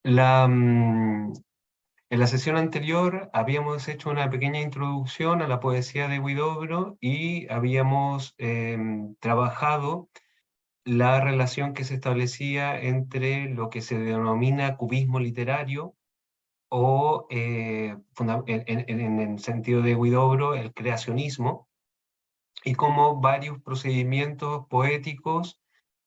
La, mm, en la sesión anterior habíamos hecho una pequeña introducción a la poesía de Huidobro y habíamos trabajado la relación que se establecía entre lo que se denomina cubismo literario o, en el sentido de Huidobro, el creacionismo, y cómo varios procedimientos poéticos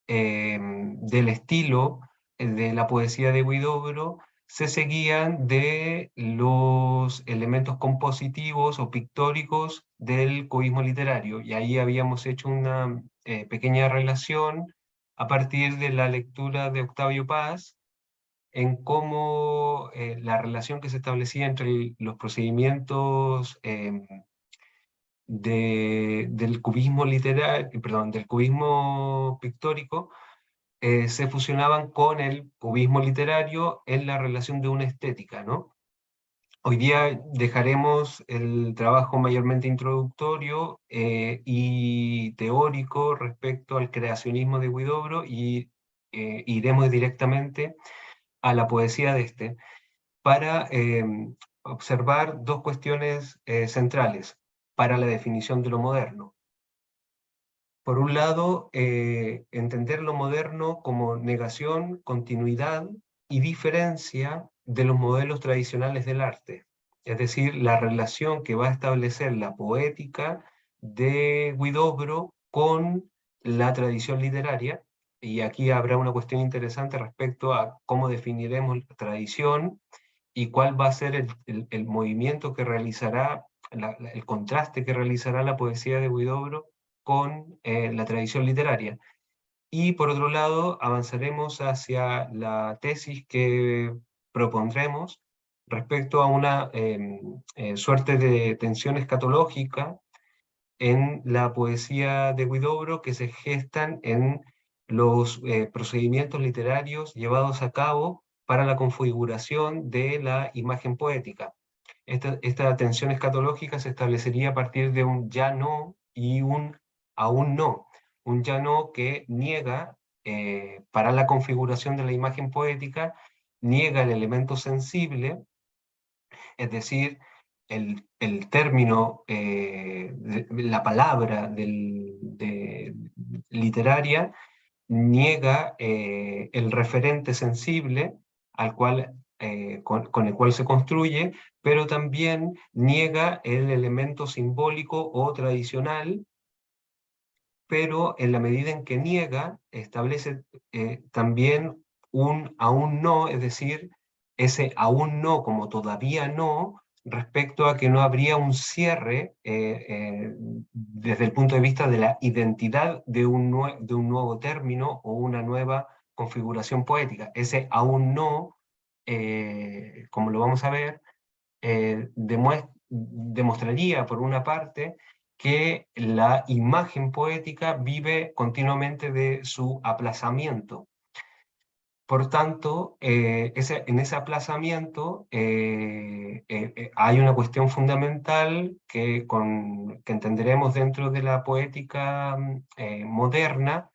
del estilo de la poesía de Huidobro se seguían de los elementos compositivos o pictóricos del cubismo literario. Y ahí habíamos hecho una pequeña relación a partir de la lectura de Octavio Paz en cómo la relación que se establecía entre los procedimientos del cubismo literario, perdón, del cubismo pictórico, se fusionaban con el cubismo literario en la relación de una estética, ¿no? Hoy día dejaremos el trabajo mayormente introductorio y teórico respecto al creacionismo de Huidobro y iremos directamente a la poesía de este para observar dos cuestiones centrales para la definición de lo moderno. Por un lado, entender lo moderno como negación, continuidad y diferencia de los modelos tradicionales del arte. Es decir, la relación que va a establecer la poética de Huidobro con la tradición literaria. Y aquí habrá una cuestión interesante respecto a cómo definiremos la tradición y cuál va a ser el movimiento que realizará, el contraste que realizará la poesía de Huidobro con la tradición literaria. Y por otro lado, avanzaremos hacia la tesis que propondremos respecto a una suerte de tensión escatológica en la poesía de Huidobro que se gestan en los procedimientos literarios llevados a cabo para la configuración de la imagen poética. Esta tensión escatológica se establecería a partir de un ya no y un aún no. Un ya no que niega, para la configuración de la imagen poética, niega el elemento sensible, es decir, el término, la palabra literaria niega el referente sensible al cual, con el cual se construye, pero también niega el elemento simbólico o tradicional, pero en la medida en que niega, establece también un aún no, es decir, ese aún no como todavía no, respecto a que no habría un cierre desde el punto de vista de la identidad de de un nuevo término o una nueva configuración poética. Ese aún no, como lo vamos a ver, demostraría, por una parte, que la imagen poética vive continuamente de su aplazamiento. Por tanto, en ese aplazamiento hay una cuestión fundamental que entenderemos dentro de la poética moderna,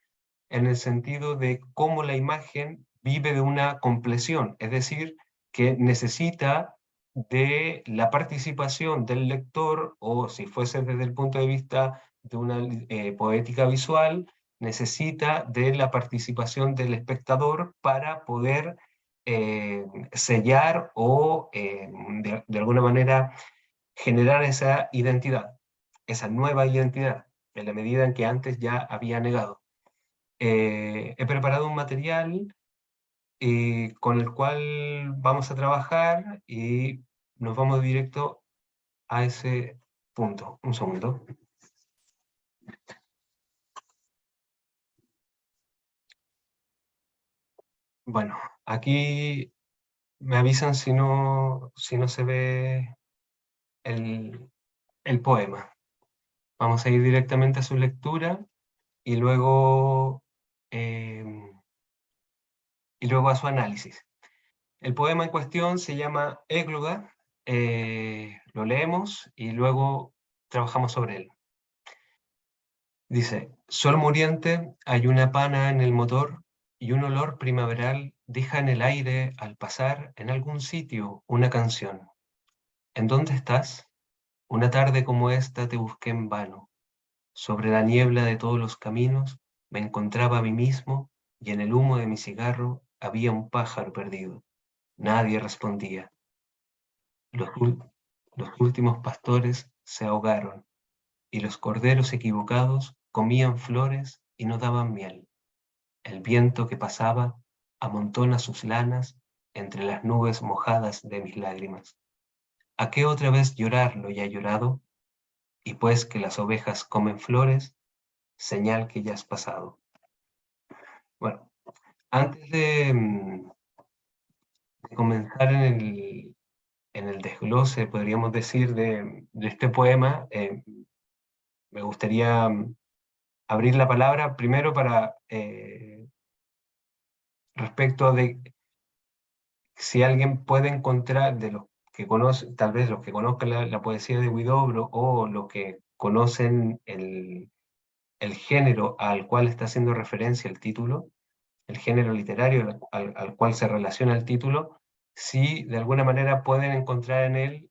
en el sentido de cómo la imagen vive de una compleción, es decir, que necesita de la participación del lector, o si fuese desde el punto de vista de una poética visual, necesita de la participación del espectador para poder sellar o de alguna manera generar esa identidad, esa nueva identidad, en la medida en que antes ya había negado. He preparado un material con el cual vamos a trabajar y nos vamos directo a ese punto. Un segundo. Bueno, aquí me avisan si no se ve el, el poema. Vamos a ir directamente a su lectura y eh, luego a su análisis. El poema en cuestión se llama Égloga, lo leemos y luego trabajamos sobre él. Dice: sol muriente, hay una pana en el motor, y un olor primaveral deja en el aire, al pasar, en algún sitio, una canción. ¿En dónde estás? Una tarde como esta te busqué en vano. Sobre la niebla de todos los caminos me encontraba a mí mismo y en el humo de mi cigarro había un pájaro perdido. Nadie respondía. Los, los últimos pastores se ahogaron y los corderos equivocados comían flores y no daban miel. El viento que pasaba amontona sus lanas entre las nubes mojadas de mis lágrimas. ¿A qué otra vez llorar lo ya llorado? Y pues que las ovejas comen flores, señal que ya has pasado. Bueno, antes de comenzar en el desglose, podríamos decir, de este poema, me gustaría abrir la palabra primero para respecto de si alguien puede encontrar de los que conocen, tal vez los que conozcan la poesía de Huidobro o los que conocen el género al cual está haciendo referencia el título, el género literario al cual se relaciona el título, si de alguna manera pueden encontrar en él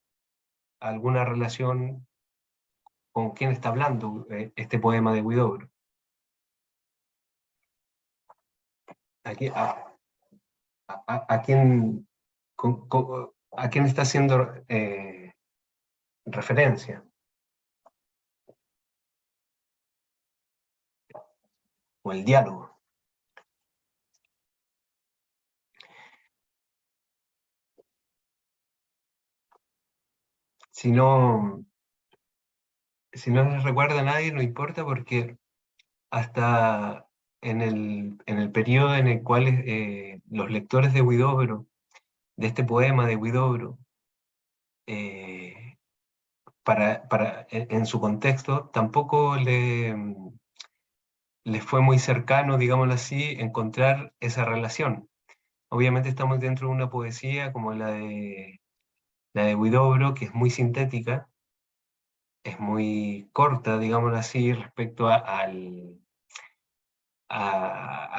alguna relación con quién está hablando este poema de Huidobro. Aquí, a quién, a quién está haciendo referencia, o el diálogo. Si no, si no les recuerda a nadie, no importa, porque hasta en el periodo en el cual los lectores de Huidobro, de este poema de Huidobro, eh, en su contexto, tampoco le fue muy cercano, digámoslo así, encontrar esa relación. Obviamente estamos dentro de una poesía como la de Huidobro, que es muy sintética, es muy corta, digámoslo así, respecto a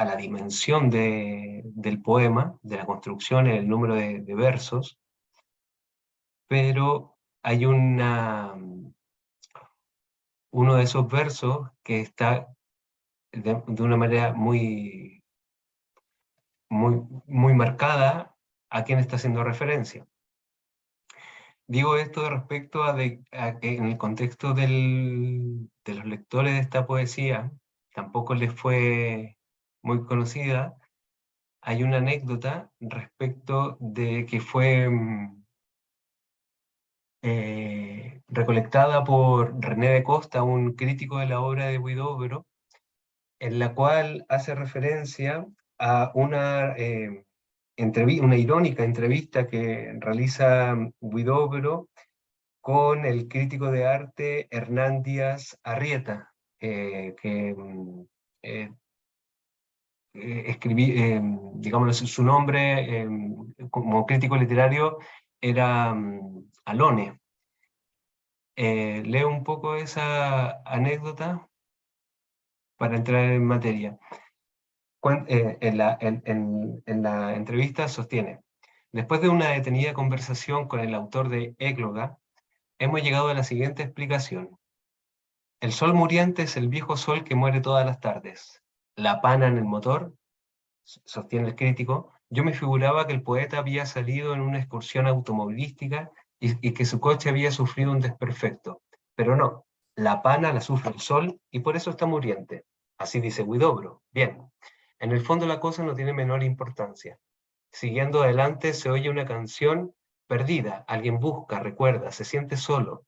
la dimensión del poema, de la construcción, el número de versos, pero hay uno de esos versos que está de una manera muy marcada a quien está haciendo referencia. Digo esto respecto a que en el contexto de los lectores de esta poesía, tampoco les fue muy conocida. Hay una anécdota respecto de que fue recolectada por René de Costa, un crítico de la obra de Huidobro, en la cual hace referencia a una irónica entrevista que realiza Huidobro con el crítico de arte Hernán Díaz Arrieta, que eh, digamos, su nombre como crítico literario era Alone. Leo un poco esa anécdota para entrar en materia. En la entrevista sostiene: después de una detenida conversación con el autor de Égloga, hemos llegado a la siguiente explicación. El sol muriente es el viejo sol que muere todas las tardes. La pana en el motor, sostiene el crítico, yo me figuraba que el poeta había salido en una excursión automovilística y que su coche había sufrido un desperfecto. Pero no, la pana la sufre el sol y por eso está muriente. Así dice Huidobro. Bien, en el fondo la cosa no tiene menor importancia. Siguiendo adelante se oye una canción perdida, alguien busca, recuerda, se siente solo.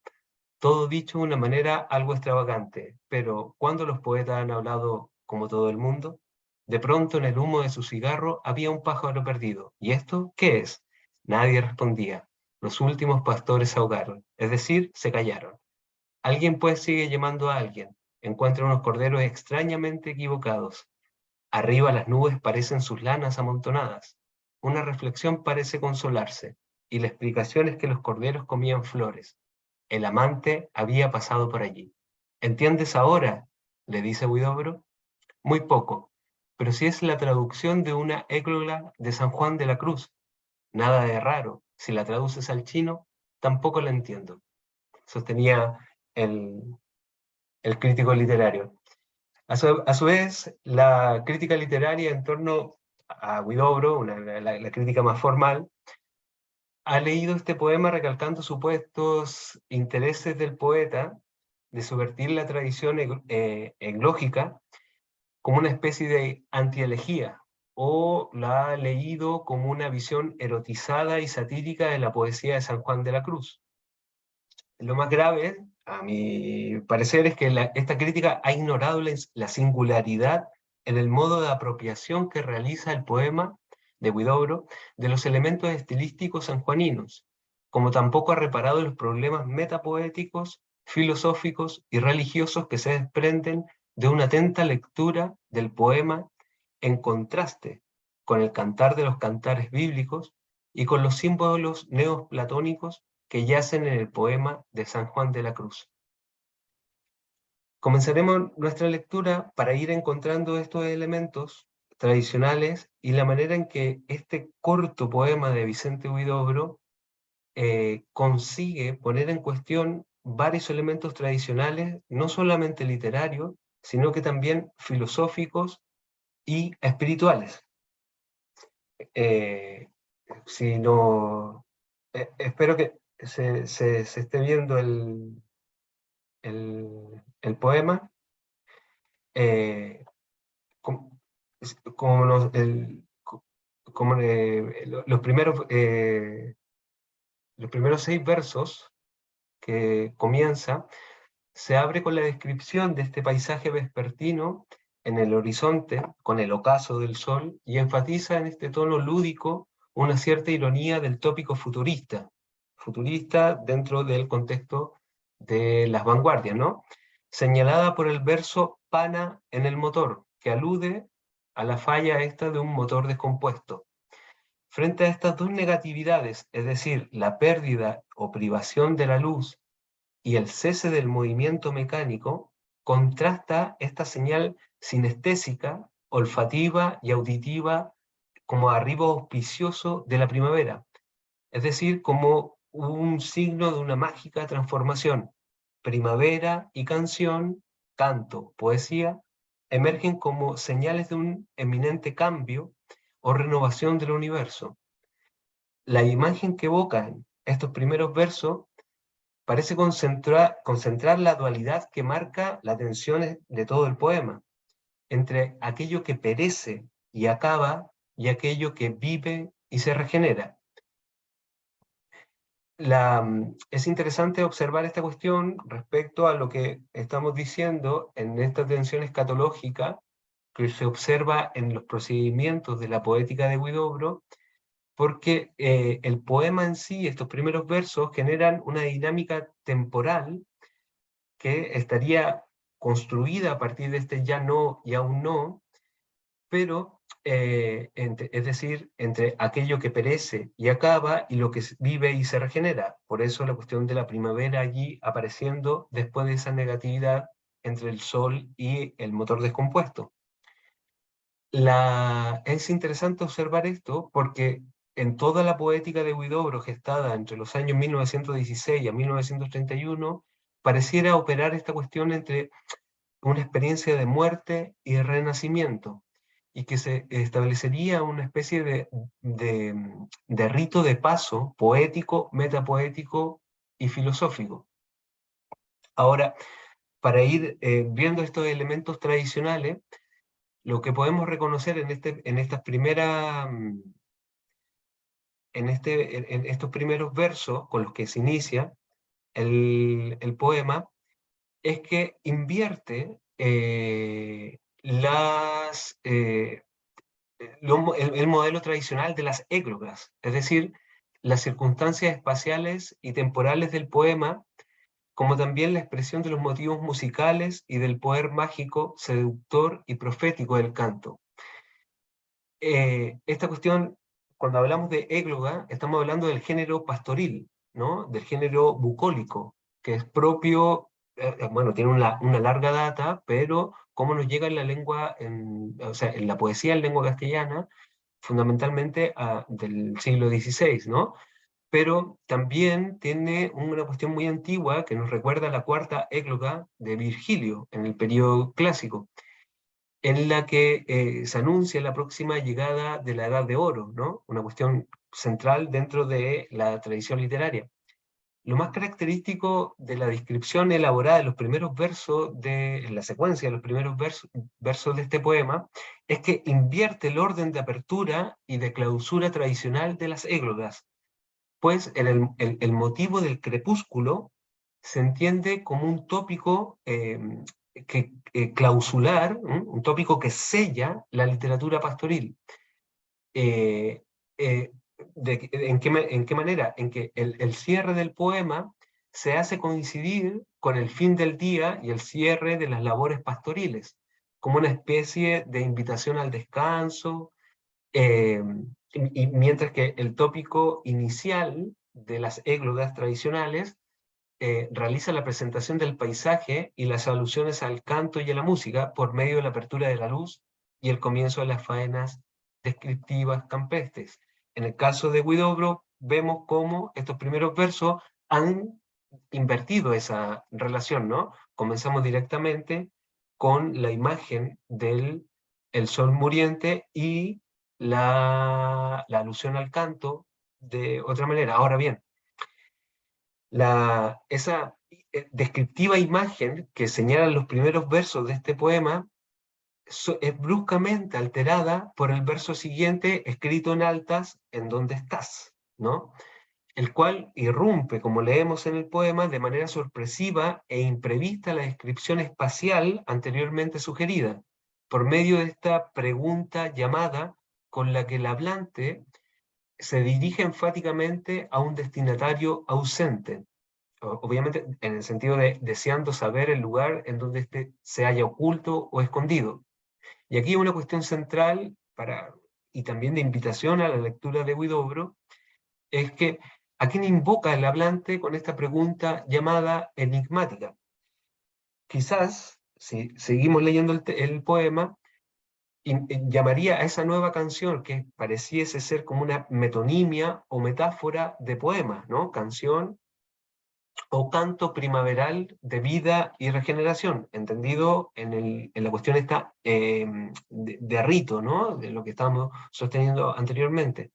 Todo dicho de una manera algo extravagante, pero ¿cuándo los poetas han hablado como todo el mundo? De pronto en el humo de su cigarro había un pájaro perdido. ¿Y esto qué es? Nadie respondía. Los últimos pastores se ahogaron, es decir, se callaron. Alguien pues sigue llamando a alguien. Encuentra unos corderos extrañamente equivocados. Arriba las nubes parecen sus lanas amontonadas. Una reflexión parece consolarse, y la explicación es que los corderos comían flores. El amante había pasado por allí. ¿Entiendes ahora?, le dice Huidobro. Muy poco. pero si es la traducción de una égloga de San Juan de la Cruz. Nada de raro. Si la traduces al chino, tampoco la entiendo. Sostenía el, el crítico literario. A su vez, la crítica literaria en torno a Huidobro, la crítica más formal, ha leído este poema recalcando supuestos intereses del poeta de subvertir la tradición eglógica como una especie de antielegía, o la ha leído como una visión erotizada y satírica de la poesía de San Juan de la Cruz. Lo más grave, a mi parecer, es que esta crítica ha ignorado la singularidad en el modo de apropiación que realiza el poema de Huidobro de los elementos estilísticos sanjuaninos, como tampoco ha reparado en los problemas metapoéticos, filosóficos y religiosos que se desprenden de una atenta lectura del poema en contraste con el cantar de los cantares bíblicos y con los símbolos neoplatónicos que yacen en el poema de San Juan de la Cruz. Comenzaremos nuestra lectura para ir encontrando estos elementos tradicionales y la manera en que este corto poema de Vicente Huidobro consigue poner en cuestión varios elementos tradicionales, no solamente literarios, sino que también filosóficos y espirituales. Si no, espero que se esté viendo el poema, como, como como, los primeros 6 versos que comienza, se abre con la descripción de este paisaje vespertino en el horizonte, con el ocaso del sol, y enfatiza en este tono lúdico una cierta ironía del tópico futurista, futurista dentro del contexto de las vanguardias, ¿no? Señalada por el verso pana en el motor, que alude a la falla esta de un motor descompuesto. Frente a estas dos negatividades, es decir, la pérdida o privación de la luz y el cese del movimiento mecánico, contrasta esta señal sinestésica, olfativa y auditiva como arribo auspicioso de la primavera, es decir, como un signo de una mágica transformación. Primavera y canción, canto, poesía, emergen como señales de un eminente cambio o renovación del universo. La imagen que evocan estos primeros versos parece concentrar la dualidad que marca la tensión de todo el poema, entre aquello que perece y acaba y aquello que vive y se regenera. Es interesante observar esta cuestión respecto a lo que estamos diciendo en esta tensión escatológica que se observa en los procedimientos de la poética de Huidobro, porque el poema en sí, estos primeros versos, generan una dinámica temporal que estaría construida a partir de este ya no y aún no, pero es decir, entre aquello que perece y acaba y lo que vive y se regenera. Por eso la cuestión de la primavera allí apareciendo después de esa negatividad entre el sol y el motor descompuesto. Es interesante observar esto porque en toda la poética de Huidobro gestada entre los años 1916 a 1931, pareciera operar esta cuestión entre una experiencia de muerte y de renacimiento, y que se establecería una especie de rito de paso poético, metapoético y filosófico. Ahora, para ir viendo estos elementos tradicionales, lo que podemos reconocer en estas primeras, en estos primeros versos con los que se inicia el poema, es que invierte el modelo tradicional de las églogas, es decir, las circunstancias espaciales y temporales del poema, como también la expresión de los motivos musicales y del poder mágico, seductor y profético del canto. Esta cuestión, cuando hablamos de égloga, estamos hablando del género pastoril, ¿no? Del género bucólico, que es propio, bueno, tiene una larga data, pero cómo nos llega en la lengua, o sea, en la poesía en lengua castellana, fundamentalmente del siglo XVI, ¿no? Pero también tiene una cuestión muy antigua que nos recuerda a la cuarta égloga de Virgilio en el periodo clásico, en la que se anuncia la próxima llegada de la Edad de Oro, ¿no? Una cuestión central dentro de la tradición literaria. Lo más característico de la descripción elaborada de los primeros versos, en la secuencia de los primeros versos de este poema, es que invierte el orden de apertura y de clausura tradicional de las églogas, pues el motivo del crepúsculo se entiende como un tópico clausular, un tópico que sella la literatura pastoril. Eh, eh, ¿En qué manera? En que el cierre del poema se hace coincidir con el fin del día y el cierre de las labores pastoriles, como una especie de invitación al descanso, eh, y mientras que el tópico inicial de las églogas tradicionales realiza la presentación del paisaje y las alusiones al canto y a la música por medio de la apertura de la luz y el comienzo de las faenas descriptivas campestres. En el caso de Huidobro, vemos cómo estos primeros versos han invertido esa relación, ¿no? Comenzamos directamente con la imagen del el sol muriente y la alusión al canto de otra manera. Ahora bien, esa descriptiva imagen que señalan los primeros versos de este poema es bruscamente alterada por el verso siguiente escrito en altas, ¿en dónde estás?, ¿no? El cual irrumpe, como leemos en el poema, de manera sorpresiva e imprevista la descripción espacial anteriormente sugerida, por medio de esta pregunta llamada con la que el hablante se dirige enfáticamente a un destinatario ausente, obviamente en el sentido de deseando saber el lugar en donde éste se haya oculto o escondido. Y aquí una cuestión central y también de invitación a la lectura de Huidobro es que ¿a quién invoca el hablante con esta pregunta llamada enigmática? Quizás, si seguimos leyendo el poema, llamaría a esa nueva canción que pareciese ser como una metonimia o metáfora de poema, ¿no? Canción o canto primaveral de vida y regeneración, entendido en la cuestión esta de rito, ¿no? De lo que estábamos sosteniendo anteriormente.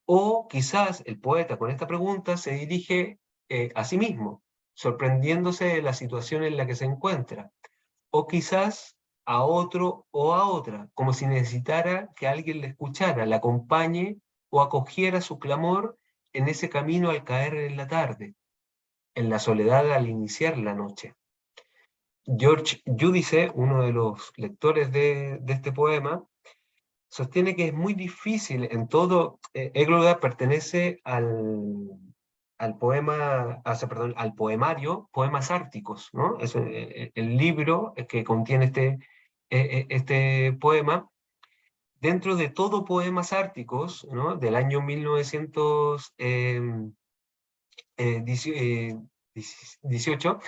O quizás el poeta con esta pregunta se dirige a sí mismo, sorprendiéndose de la situación en la que se encuentra. O quizás a otro o a otra, como si necesitara que alguien le escuchara, la acompañe o acogiera su clamor en ese camino al caer en la tarde, en la soledad al iniciar la noche. George Giudice, uno de los lectores de este poema, sostiene que es muy difícil en todo. Égloga pertenece al poema, perdón, al poemario Poemas Árticos, ¿no? Es el libro que contiene este poema. Dentro de todo Poemas Árticos, ¿no? Del año 1918,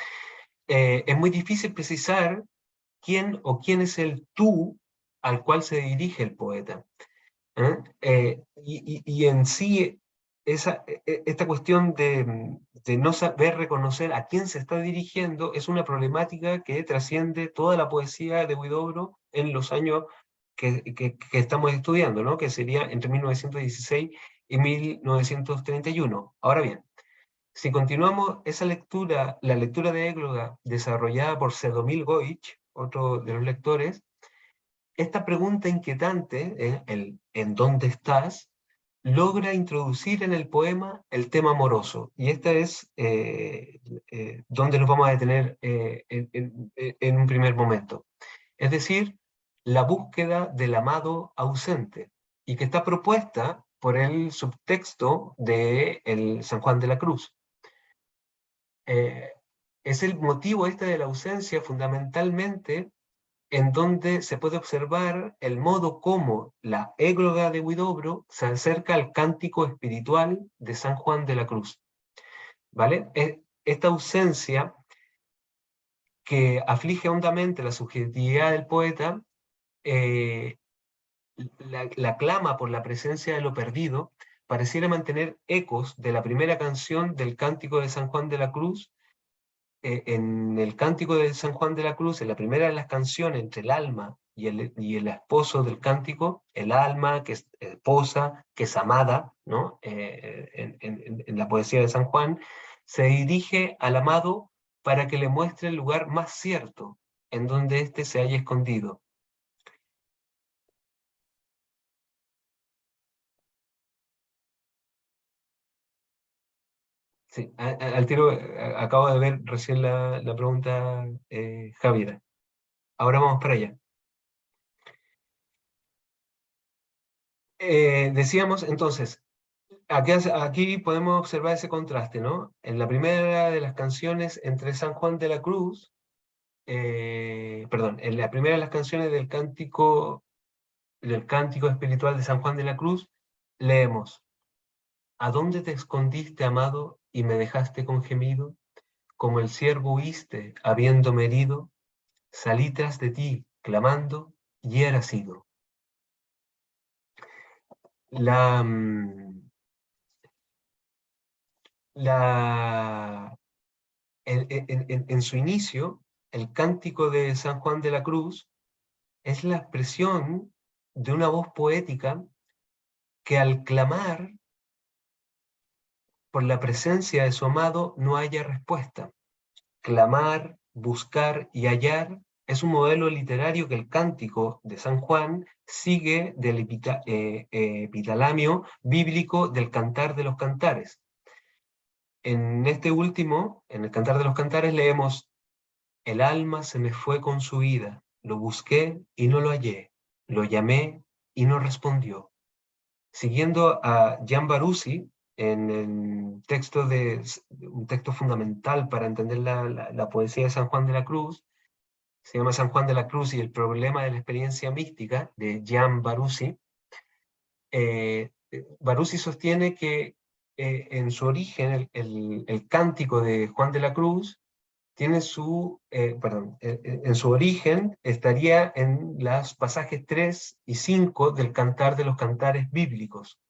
es muy difícil precisar quién o quién es el tú al cual se dirige el poeta. Y en sí, esta cuestión de no saber reconocer a quién se está dirigiendo es una problemática que trasciende toda la poesía de Huidobro en los años que estamos estudiando, ¿no? Que sería entre 1916 y 1931. Ahora bien, si continuamos esa lectura, la lectura de Égloga desarrollada por Sedomil Goich, otro de los lectores, esta pregunta inquietante, el ¿en dónde estás?, logra introducir en el poema el tema amoroso. Y esta es donde nos vamos a detener en un primer momento. Es decir, la búsqueda del amado ausente, y que está propuesta por el subtexto de el San Juan de la Cruz. Es el motivo este de la ausencia fundamentalmente en donde se puede observar el modo como la égloga de Huidobro se acerca al cántico espiritual de San Juan de la Cruz. ¿Vale? Esta ausencia que aflige hondamente la subjetividad del poeta, la clama por la presencia de lo perdido, pareciera mantener ecos de la primera canción del Cántico de San Juan de la Cruz. En el Cántico de San Juan de la Cruz, en la primera de las canciones entre el alma y el esposo del cántico, el alma que es esposa, que es amada, ¿no? En la poesía de San Juan, se dirige al amado para que le muestre el lugar más cierto en donde éste se haya escondido. Sí, al tiro, acabo de ver recién la pregunta, Javiera. Ahora vamos para allá. Decíamos entonces, aquí podemos observar ese contraste, ¿no? En la primera de las canciones entre San Juan de la Cruz, perdón, en la primera de las canciones del cántico espiritual de San Juan de la Cruz, leemos: ¿A dónde te escondiste, amado, y me dejaste con gemido? Como el ciervo huiste, habiéndome herido, salí tras de ti, clamando, y eras ido. La, mm, la, en su inicio, el cántico de San Juan de la Cruz es la expresión de una voz poética que al clamar por la presencia de su amado no haya respuesta. Clamar, buscar y hallar es un modelo literario que el cántico de San Juan sigue del epitalamio bíblico del Cantar de los Cantares. En este último, en el Cantar de los Cantares, leemos: el alma se me fue con su vida, lo busqué y no lo hallé, lo llamé y no respondió. Siguiendo a Jan Barussi, en el texto un texto fundamental para entender la poesía de San Juan de la Cruz, se llama San Juan de la Cruz y el problema de la experiencia mística, de Jan Barussi. Barussi sostiene que en su origen el cántico de Juan de la Cruz tiene en su origen estaría en los pasajes 3 y 5 del Cantar de los Cantares bíblicos.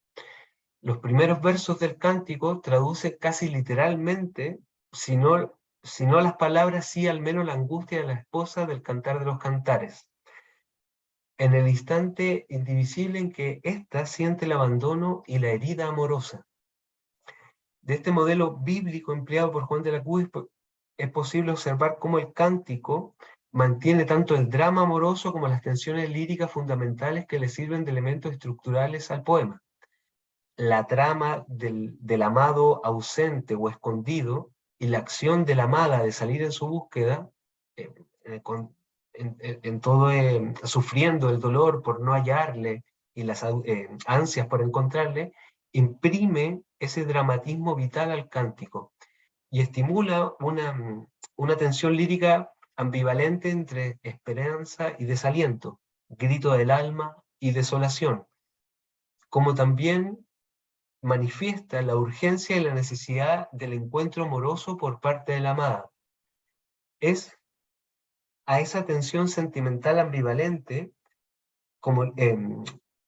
Los primeros versos del cántico traduce casi literalmente, si no, si no las palabras, sí al menos la angustia de la esposa del Cantar de los Cantares. En el instante indivisible en que ésta siente el abandono y la herida amorosa. De este modelo bíblico empleado por Juan de la Cruz es posible observar cómo el cántico mantiene tanto el drama amoroso como las tensiones líricas fundamentales que le sirven de elementos estructurales al poema. La trama del amado ausente o escondido y la acción de la amada de salir en su búsqueda, eh, en todo sufriendo el dolor por no hallarle y las ansias por encontrarle, imprime ese dramatismo vital al cántico y estimula una tensión lírica ambivalente entre esperanza y desaliento, grito del alma y desolación, como también manifiesta la urgencia y la necesidad del encuentro amoroso por parte de la amada. Es a esa tensión sentimental ambivalente como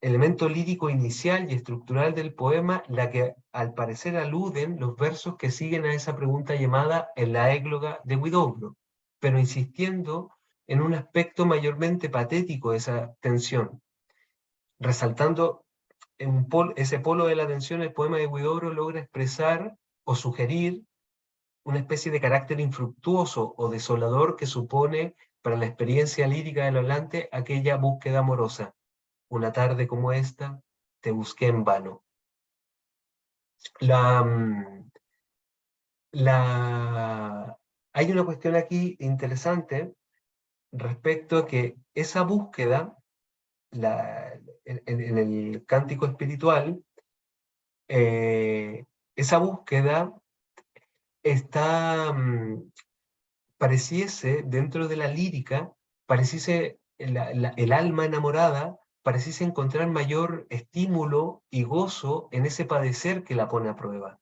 elemento lírico inicial y estructural del poema, la que al parecer aluden los versos que siguen a esa pregunta llamada en la égloga de Huidobro, pero insistiendo en un aspecto mayormente patético de esa tensión, resaltando ese polo de la tensión. El poema de Huidobro logra expresar o sugerir una especie de carácter infructuoso o desolador que supone para la experiencia lírica del hablante aquella búsqueda amorosa. Una tarde como esta, te busqué en vano. La, mm, Hay una cuestión aquí interesante respecto a que esa búsqueda, en el cántico espiritual, eh, esa búsqueda está, pareciese, dentro de la lírica, pareciese el alma enamorada, pareciese encontrar mayor estímulo y gozo en ese padecer que la pone a prueba.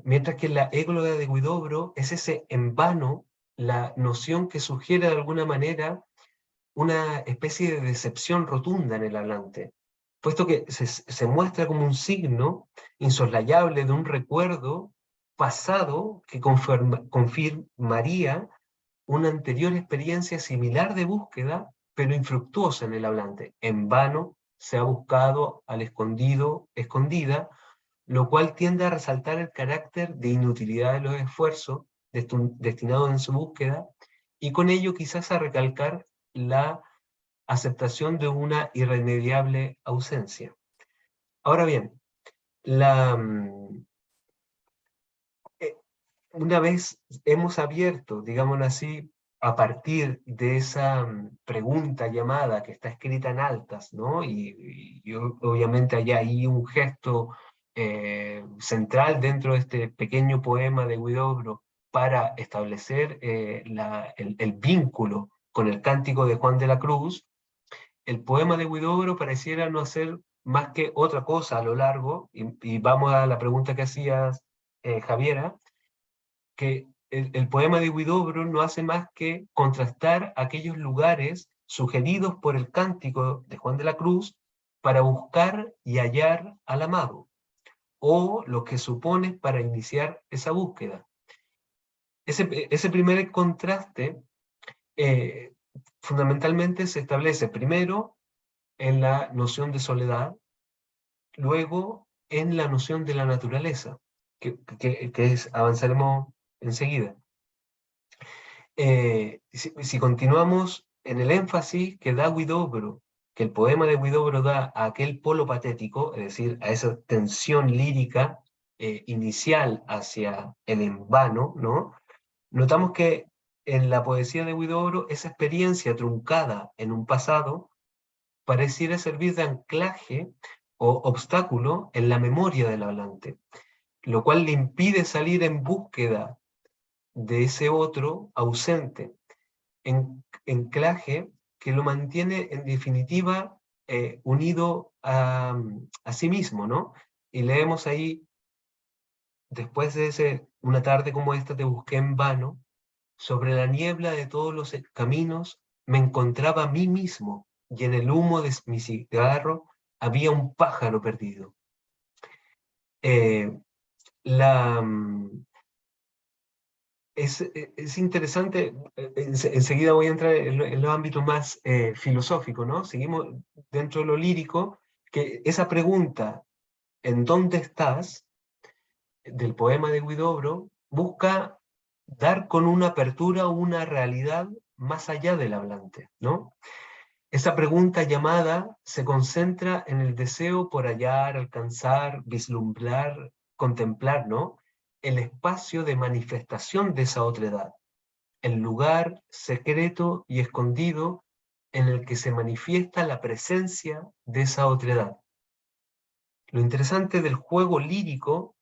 Mientras que en la égloga de Huidobro es ese en vano la noción que sugiere de alguna manera una especie de decepción rotunda en el hablante, puesto que se muestra como un signo insoslayable de un recuerdo pasado que confirmaría una anterior experiencia similar de búsqueda, pero infructuosa en el hablante. En vano se ha buscado al escondido, escondida, lo cual tiende a resaltar el carácter de inutilidad de los esfuerzos destinados en su búsqueda, y con ello quizás a recalcar la aceptación de una irremediable ausencia. Ahora bien, la, una vez hemos abierto, digámoslo así, a partir de esa pregunta llamada que está escrita en altas, ¿no? Y obviamente hay ahí un gesto central dentro de este pequeño poema de Huidobro para establecer el vínculo con el cántico de Juan de la Cruz. El poema de Huidobro pareciera no hacer más que otra cosa a lo largo, y vamos a la pregunta que hacías, Javiera, que el poema de Huidobro no hace más que contrastar aquellos lugares sugeridos por el cántico de Juan de la Cruz para buscar y hallar al amado, o lo que supone para iniciar esa búsqueda. Ese primer contraste fundamentalmente se establece primero en la noción de soledad, luego en la noción de la naturaleza, avanzaremos enseguida. Si continuamos en el énfasis que da Huidobro, que el poema de Huidobro da a aquel polo patético, es decir, a esa tensión lírica inicial hacia el en vano, ¿no? Notamos que en la poesía de Huidobro esa experiencia truncada en un pasado pareciera servir de anclaje o obstáculo en la memoria del hablante, lo cual le impide salir en búsqueda de ese otro ausente, anclaje que lo mantiene en definitiva unido a sí mismo, ¿no? Y leemos ahí, después de una tarde como esta te busqué en vano, sobre la niebla de todos los caminos me encontraba a mí mismo, y en el humo de mi cigarro había un pájaro perdido. Eh, la, es interesante, enseguida voy a entrar en los ámbitos más filosóficos, ¿no? Seguimos dentro de lo lírico, que esa pregunta, ¿en dónde estás?, del poema de Huidobro, busca dar con una apertura una realidad más allá del hablante, ¿no? Esa pregunta llamada se concentra en el deseo por hallar, alcanzar, vislumbrar, contemplar, ¿no? El espacio de manifestación de esa otredad, el lugar secreto y escondido en el que se manifiesta la presencia de esa otredad. Lo interesante del juego lírico,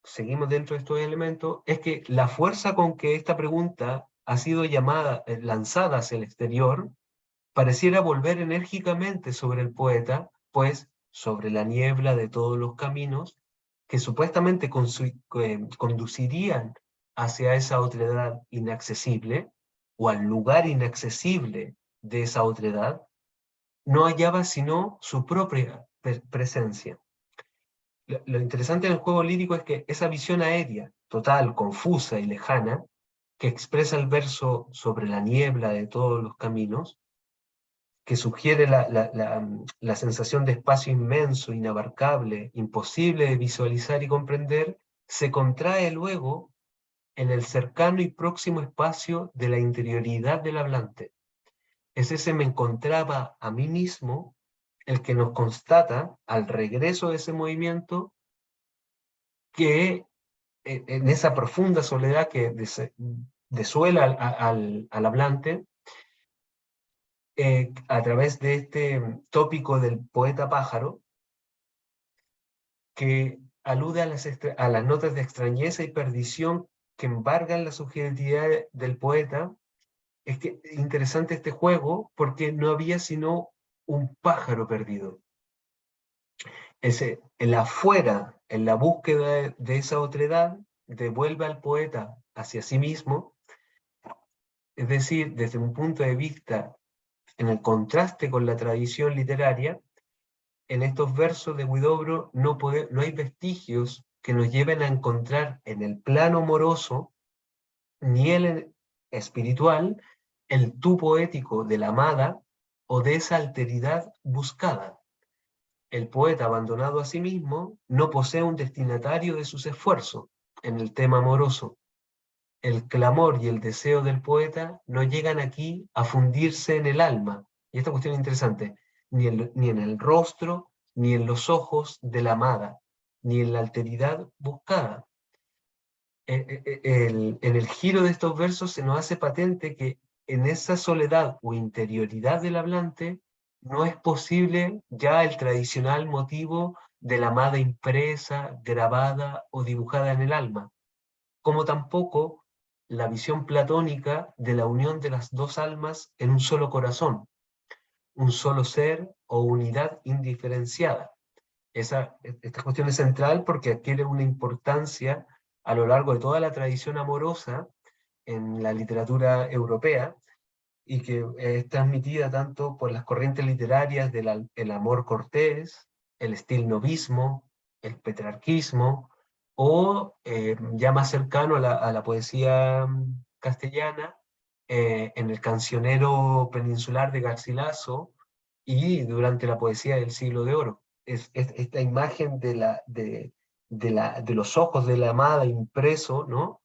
seguimos dentro de estos elementos, es que la fuerza con que esta pregunta ha sido lanzada hacia el exterior, pareciera volver enérgicamente sobre el poeta, pues sobre la niebla de todos los caminos que supuestamente conducirían hacia esa otredad inaccesible, o al lugar inaccesible de esa otredad, no hallaba sino su propia presencia. Lo interesante del juego lírico es que esa visión aérea, total, confusa y lejana, que expresa el verso sobre la niebla de todos los caminos, que sugiere la sensación de espacio inmenso, inabarcable, imposible de visualizar y comprender, se contrae luego en el cercano y próximo espacio de la interioridad del hablante. Es ese me encontraba a mí mismo el que nos constata, al regreso de ese movimiento, que en esa profunda soledad que desuela al hablante, a través de este tópico del poeta pájaro, que alude a las notas de extrañeza y perdición que embargan la subjetividad del poeta. Es que interesante este juego porque no había sino un pájaro perdido. El afuera, en la búsqueda de esa otredad, devuelve al poeta hacia sí mismo, Es decir, desde un punto de vista en el contraste con la tradición literaria, en estos versos de Huidobro no hay vestigios que nos lleven a encontrar en el plano amoroso, ni el espiritual, el tú poético de la amada o de esa alteridad buscada. El poeta abandonado a sí mismo no posee un destinatario de sus esfuerzos en el tema amoroso. El clamor y el deseo del poeta no llegan aquí a fundirse en el alma, y esta cuestión es interesante, ni en el rostro, ni en los ojos de la amada, ni en la alteridad buscada. En el giro de estos versos se nos hace patente que en esa soledad o interioridad del hablante no es posible ya el tradicional motivo de la amada impresa, grabada o dibujada en el alma, como tampoco la visión platónica de la unión de las dos almas en un solo corazón, un solo ser o unidad indiferenciada. Esta cuestión es central porque adquiere una importancia a lo largo de toda la tradición amorosa en la literatura europea y que es transmitida tanto por las corrientes literarias del el amor cortés, el stilnovismo, el petrarquismo, o ya más cercano a la poesía castellana, en el cancionero peninsular de Garcilaso y durante la poesía del Siglo de Oro. Esta imagen de los ojos de la amada impreso, ¿no?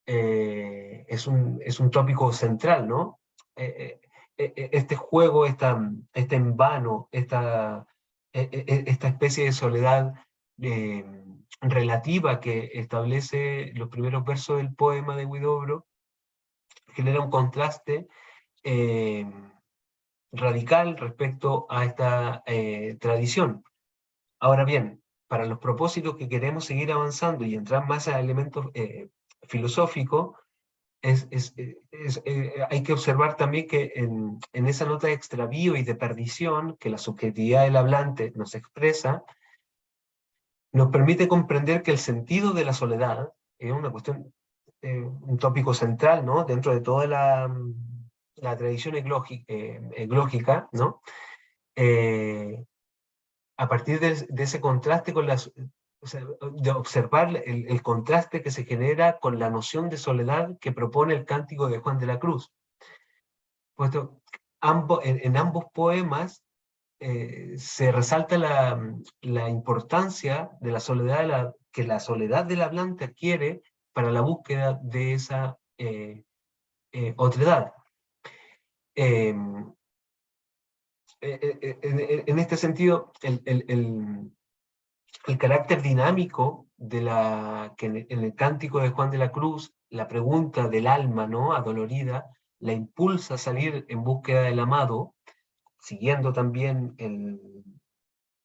Es un tópico central, ¿no? Este juego, este en vano, esta especie de soledad eh, relativa que establece los primeros versos del poema de Huidobro, genera un contraste eh, radical respecto a esta tradición. Ahora bien, para los propósitos que queremos seguir avanzando y entrar más a elementos filosóficos, hay que observar también que en esa nota de extravío y de perdición que la subjetividad del hablante nos expresa, nos permite comprender que el sentido de la soledad es una cuestión, un tópico central, ¿no? Dentro de toda la tradición eglógica, ¿no? Eh, a partir de ese contraste con las, o sea, de observar el contraste que se genera con la noción de soledad que propone el cántico de Juan de la Cruz. Puesto en ambos poemas se resalta la importancia de la soledad, que la soledad del hablante adquiere para la búsqueda de esa otredad. Eh, en este sentido, el carácter dinámico que en el cántico de Juan de la Cruz, la pregunta del alma, ¿no? Adolorida, la impulsa a salir en búsqueda del amado, siguiendo también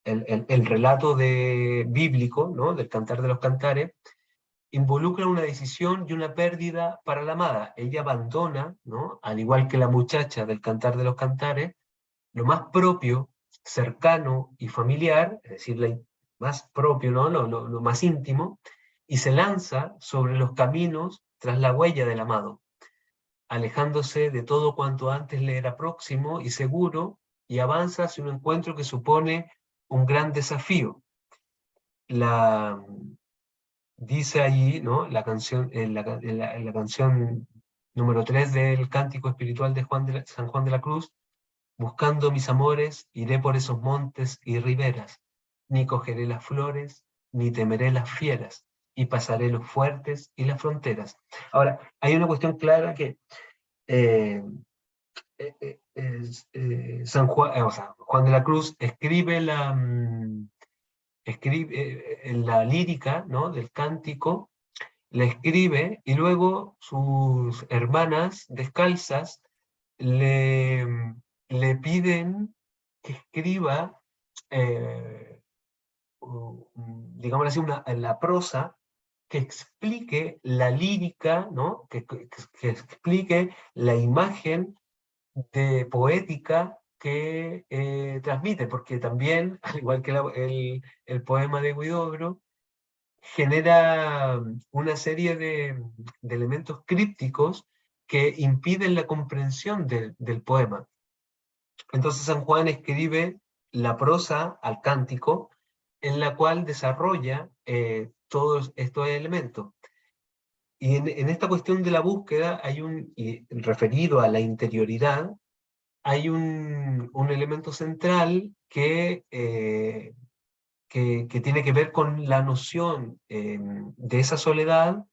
el relato bíblico, ¿no? Del Cantar de los Cantares, involucra una decisión y una pérdida para la amada. Ella abandona, ¿no? Al igual que la muchacha del Cantar de los Cantares, lo más propio, cercano y familiar, es decir, más propio, ¿no? Lo más íntimo, y se lanza sobre los caminos tras la huella del amado, alejándose de todo cuanto antes le era próximo y seguro, y avanza hacia un encuentro que supone un gran desafío. Dice allí, ¿no? La canción, en la canción número 3 del Cántico Espiritual de San Juan de la Cruz: buscando mis amores, iré por esos montes y riberas, ni cogeré las flores, ni temeré las fieras, y pasaré los fuertes y las fronteras. Ahora, hay una cuestión clara que eh, San Juan, o sea, Juan de la Cruz escribe en la lírica, ¿no? Del cántico, la escribe y luego sus hermanas descalzas le, le piden que escriba, eh, digamos así, la prosa que explique la lírica, ¿no? Que explique la imagen de poética que transmite, porque también, al igual que el poema de Huidobro, genera una serie de elementos crípticos que impiden la comprensión del poema. Entonces San Juan escribe la prosa al cántico, en la cual desarrolla todos estos elementos. Y en esta cuestión de la búsqueda, y referido a la interioridad, hay un elemento central que tiene que ver con la noción de esa soledad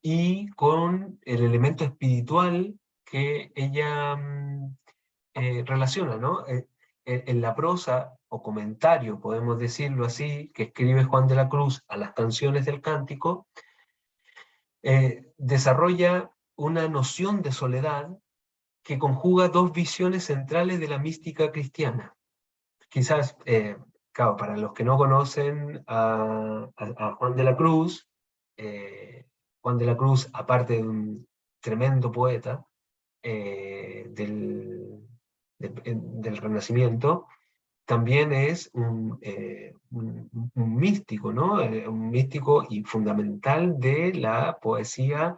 y con el elemento espiritual que ella relaciona, ¿no? En la prosa o comentario, podemos decirlo así, que escribe Juan de la Cruz a las canciones del cántico, desarrolla una noción de soledad que conjuga dos visiones centrales de la mística cristiana. Quizás, claro, para los que no conocen a Juan de la Cruz, Juan de la Cruz, aparte de un tremendo poeta del Renacimiento, también es un místico, ¿no? Un místico y fundamental de la poesía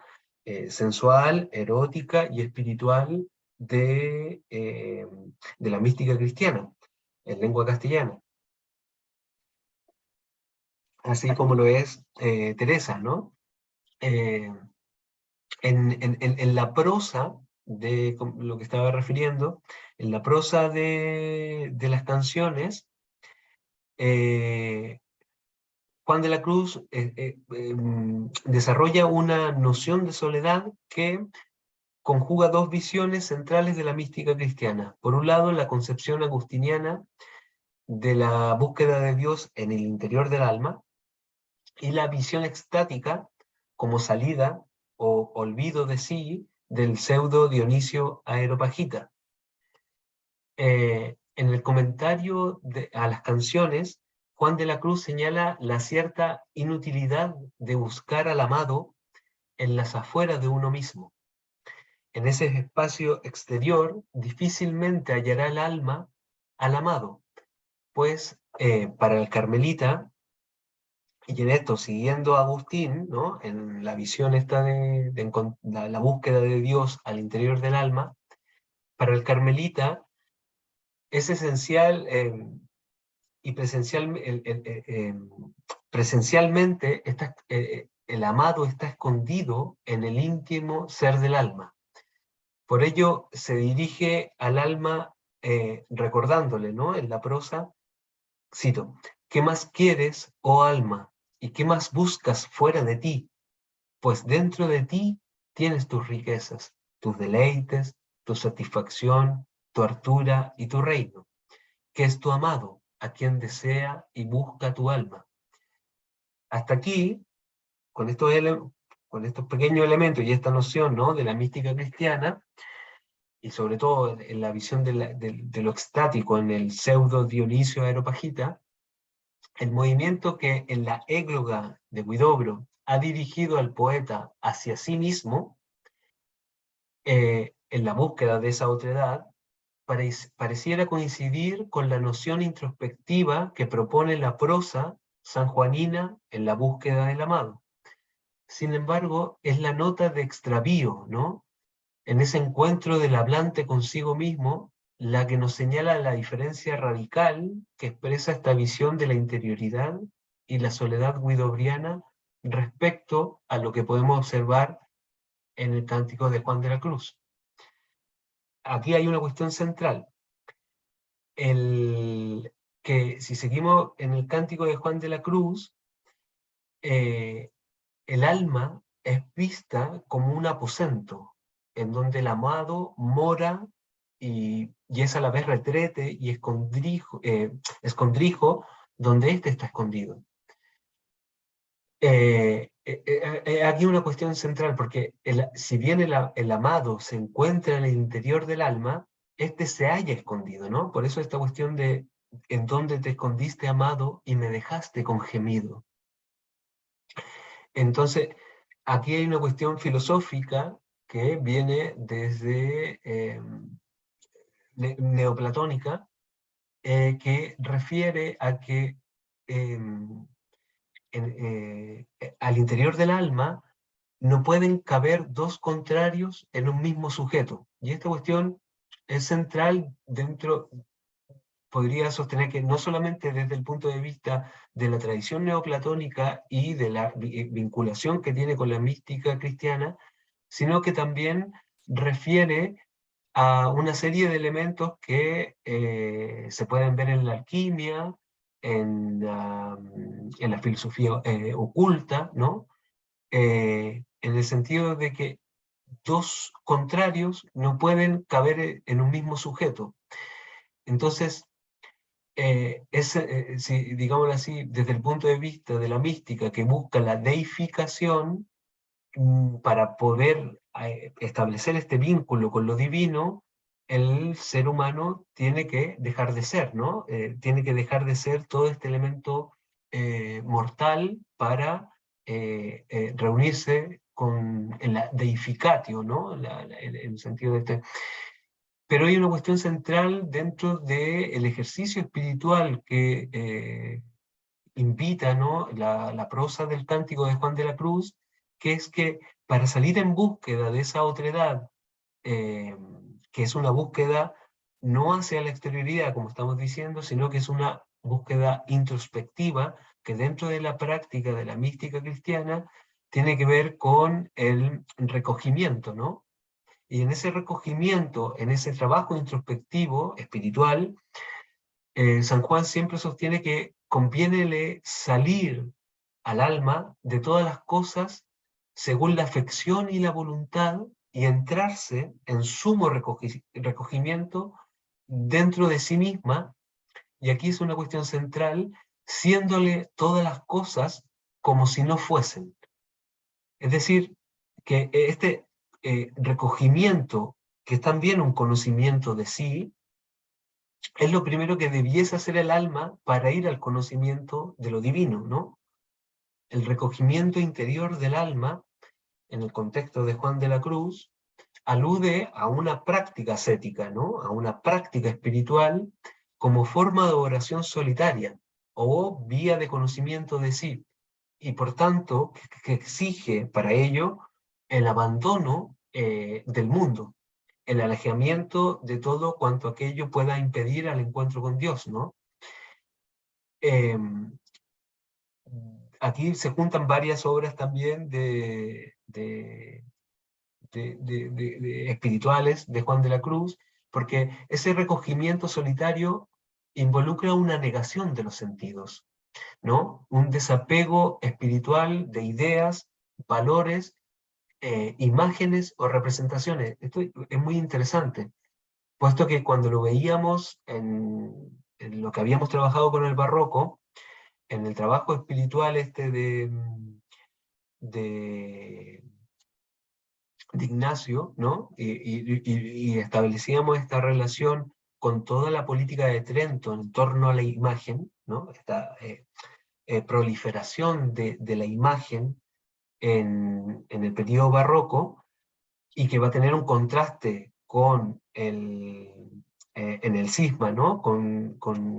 sensual, erótica y espiritual de la mística cristiana, en lengua castellana. Así como lo es Teresa, ¿no? Eh, en la prosa de lo que estaba refiriendo, en la prosa de las canciones, Juan de la Cruz desarrolla una noción de soledad que conjuga dos visiones centrales de la mística cristiana. Por un lado, la concepción agustiniana de la búsqueda de Dios en el interior del alma, y la visión extática como salida o olvido de sí del pseudo Dionisio Areopagita. En el comentario a las canciones, Juan de la Cruz señala la cierta inutilidad de buscar al amado en las afueras de uno mismo. En ese espacio exterior difícilmente hallará el alma al amado, pues para el carmelita, y en esto, siguiendo a Agustín, ¿no? En la visión esta de la búsqueda de Dios al interior del alma, para el carmelita es esencial y presencialmente el amado está escondido en el íntimo ser del alma. Por ello se dirige al alma recordándole, ¿no? En la prosa, cito, ¿qué más quieres, oh alma? ¿Y qué más buscas fuera de ti? Pues dentro de ti tienes tus riquezas, tus deleites, tu satisfacción, tu hartura y tu reino, que es tu amado, a quien desea y busca tu alma. Hasta aquí, con estos pequeños elementos y esta noción, ¿no? De la mística cristiana, y sobre todo en la visión de lo extático en el pseudo Dionisio Areopagita, el movimiento que en la égloga de Huidobro ha dirigido al poeta hacia sí mismo, en la búsqueda de esa otredad, pareciera coincidir con la noción introspectiva que propone la prosa sanjuanina en la búsqueda del amado. Sin embargo, es la nota de extravío, ¿no? En ese encuentro del hablante consigo mismo, la que nos señala la diferencia radical que expresa esta visión de la interioridad y la soledad guidobriana respecto a lo que podemos observar en el Cántico de Juan de la Cruz. Aquí hay una cuestión central, que si seguimos en el Cántico de Juan de la Cruz, el alma es vista como un aposento, en donde el amado mora y es a la vez retrete y escondrijo donde éste está escondido. Aquí una cuestión central, porque si bien el amado se encuentra en el interior del alma, este se halla escondido, ¿no? Por eso esta cuestión de en dónde te escondiste, amado, y me dejaste con gemido. Entonces, aquí hay una cuestión filosófica que viene desde neoplatónica, que refiere a que al interior del alma no pueden caber dos contrarios en un mismo sujeto. Y esta cuestión es central dentro, podría sostener que no solamente desde el punto de vista de la tradición neoplatónica y de la vinculación que tiene con la mística cristiana, sino que también refiere a una serie de elementos que se pueden ver en la alquimia, en la filosofía oculta, ¿no? En el sentido de que dos contrarios no pueden caber en un mismo sujeto. Entonces, si, digámoslo así, desde el punto de vista de la mística que busca la deificación, para poder establecer este vínculo con lo divino, el ser humano tiene que dejar de ser, ¿no? Tiene que dejar de ser todo este elemento mortal para reunirse en la deificatio, ¿no? En el sentido de este. Pero hay una cuestión central dentro del ejercicio espiritual que invita, ¿no? La prosa del cántico de Juan de la Cruz, que es que para salir en búsqueda de esa otredad, eh, que es una búsqueda no hacia la exterioridad, como estamos diciendo, sino que es una búsqueda introspectiva, que dentro de la práctica de la mística cristiana tiene que ver con el recogimiento, ¿no? Y en ese recogimiento, en ese trabajo introspectivo, espiritual, San Juan siempre sostiene que conviene salir al alma de todas las cosas según la afección y la voluntad y entrarse en sumo recogimiento dentro de sí misma, y aquí es una cuestión central, siéndole todas las cosas como si no fuesen. Es decir, que este recogimiento, que es también un conocimiento de sí, es lo primero que debiese hacer el alma para ir al conocimiento de lo divino, ¿no? El recogimiento interior del alma, en el contexto de Juan de la Cruz, alude a una práctica ascética, ¿no? A una práctica espiritual como forma de oración solitaria o vía de conocimiento de sí, y por tanto que exige para ello el abandono del mundo, el alejamiento de todo cuanto aquello pueda impedir al encuentro con Dios, ¿no? Eh, Aquí se juntan varias obras también espirituales de Juan de la Cruz, porque ese recogimiento solitario involucra una negación de los sentidos, ¿no? Un desapego espiritual de ideas, valores, imágenes o representaciones. Esto es muy interesante, puesto que cuando lo veíamos en lo que habíamos trabajado con el barroco, en el trabajo espiritual de, de Ignacio, ¿no? Y establecíamos esta relación con toda la política de Trento en torno a la imagen, ¿no? Esta proliferación de la imagen en el periodo barroco, y que va a tener un contraste con en el cisma, ¿no?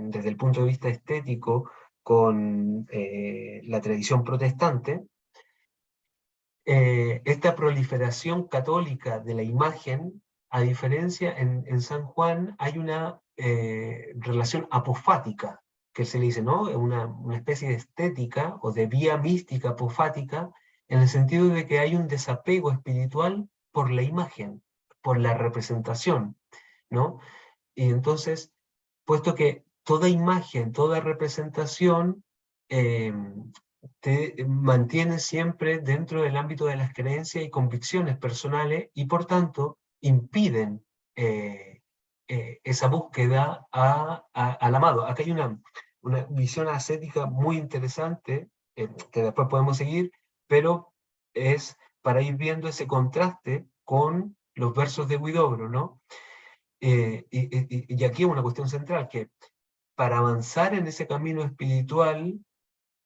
Desde el punto de vista estético, con la tradición protestante. Esta proliferación católica de la imagen, a diferencia, en San Juan hay una relación apofática, que se le dice, ¿no? Una especie de estética o de vía mística apofática, en el sentido de que hay un desapego espiritual por la imagen, por la representación, ¿no? Y entonces, puesto que toda imagen, toda representación eh, te mantiene siempre dentro del ámbito de las creencias y convicciones personales y por tanto impiden esa búsqueda al amado. Acá hay una visión ascética muy interesante que después podemos seguir, pero es para ir viendo ese contraste con los versos de Huidobro, ¿no? Y aquí una cuestión central, que para avanzar en ese camino espiritual,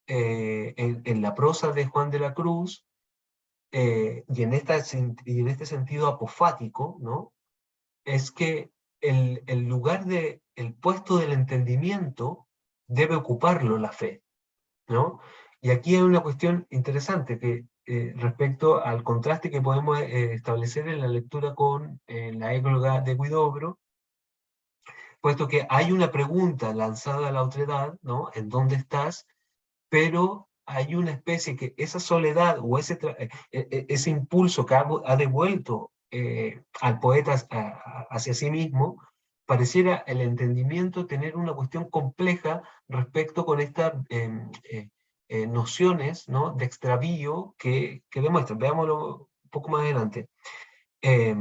en la prosa de Juan de la Cruz, y en este sentido apofático, ¿no? Es que el lugar el puesto del entendimiento debe ocuparlo la fe, ¿no? Y aquí hay una cuestión interesante que respecto al contraste que podemos establecer en la lectura con la égloga de Huidobro, puesto que hay una pregunta lanzada a la otredad, ¿no? ¿En dónde estás? Pero hay una especie que esa soledad o ese impulso que ha devuelto al poeta hacia sí mismo, pareciera el entendimiento tener una cuestión compleja respecto con estas nociones, ¿no?, de extravío que demuestran. Veámoslo un poco más adelante. Eh,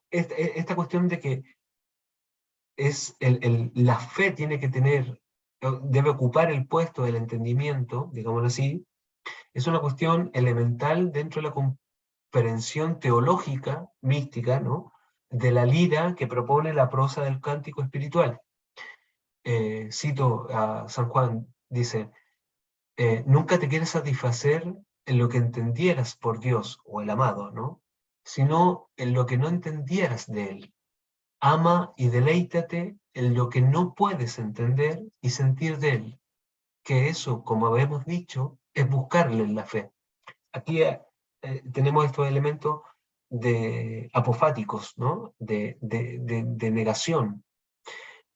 esta cuestión de que la fe tiene que tener, debe ocupar el puesto del entendimiento, digámoslo así, es una cuestión elemental dentro de la comprensión teológica, mística, ¿no?, de la lira que propone la prosa del cántico espiritual. Cito a San Juan, dice, nunca te quieres satisfacer en lo que entendieras por Dios o el amado, ¿no?, sino en lo que no entendieras de él. Ama y deleítate en lo que no puedes entender y sentir de él, que eso, como habíamos dicho, es buscarle en la fe. Aquí tenemos estos elementos apofáticos, ¿no?, de negación.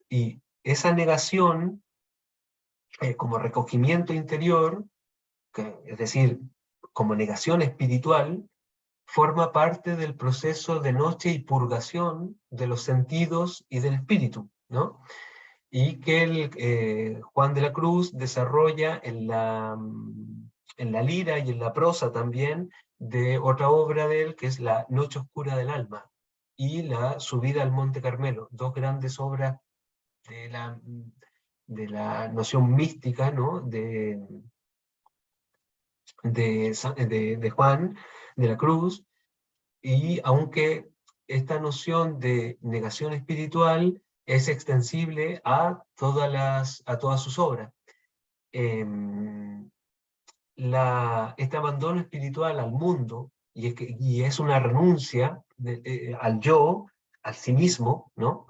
Y esa negación, como recogimiento interior, es decir, como negación espiritual, forma parte del proceso de noche y purgación de los sentidos y del espíritu, ¿no? Y que Juan de la Cruz desarrolla en la lira y en la prosa también de otra obra de él, que es La Noche Oscura del Alma y La Subida al Monte Carmelo, dos grandes obras de la noción mística, ¿no?, de Juan de la Cruz. Y aunque esta noción de negación espiritual es extensible a todas sus obras. Este abandono espiritual al mundo, y es una renuncia al yo, al sí mismo, ¿no?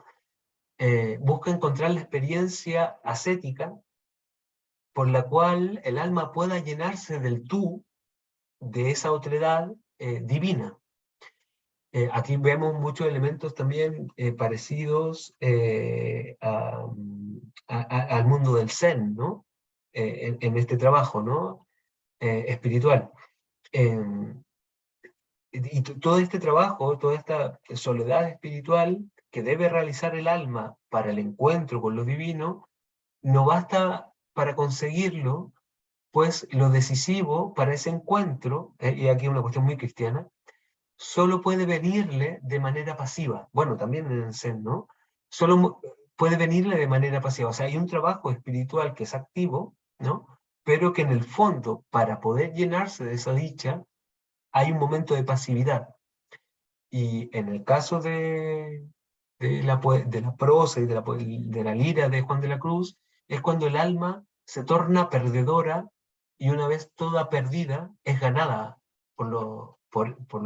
Busca encontrar la experiencia ascética por la cual el alma pueda llenarse del tú, de esa otredad divina. Aquí vemos muchos elementos también parecidos al mundo del Zen, ¿no? En este trabajo, ¿no?, espiritual. Y todo este trabajo, toda esta soledad espiritual que debe realizar el alma para el encuentro con lo divino, no basta para conseguirlo, pues lo decisivo para ese encuentro, y aquí una cuestión muy cristiana, solo puede venirle de manera pasiva. Bueno, también en el Zen, ¿no? Solo puede venirle de manera pasiva. O sea, hay un trabajo espiritual que es activo, ¿no? Pero que en el fondo, para poder llenarse de esa dicha, hay un momento de pasividad. Y en el caso de la prosa y de la lira de Juan de la Cruz, es cuando el alma se torna perdedora y una vez toda perdida, es ganada por lo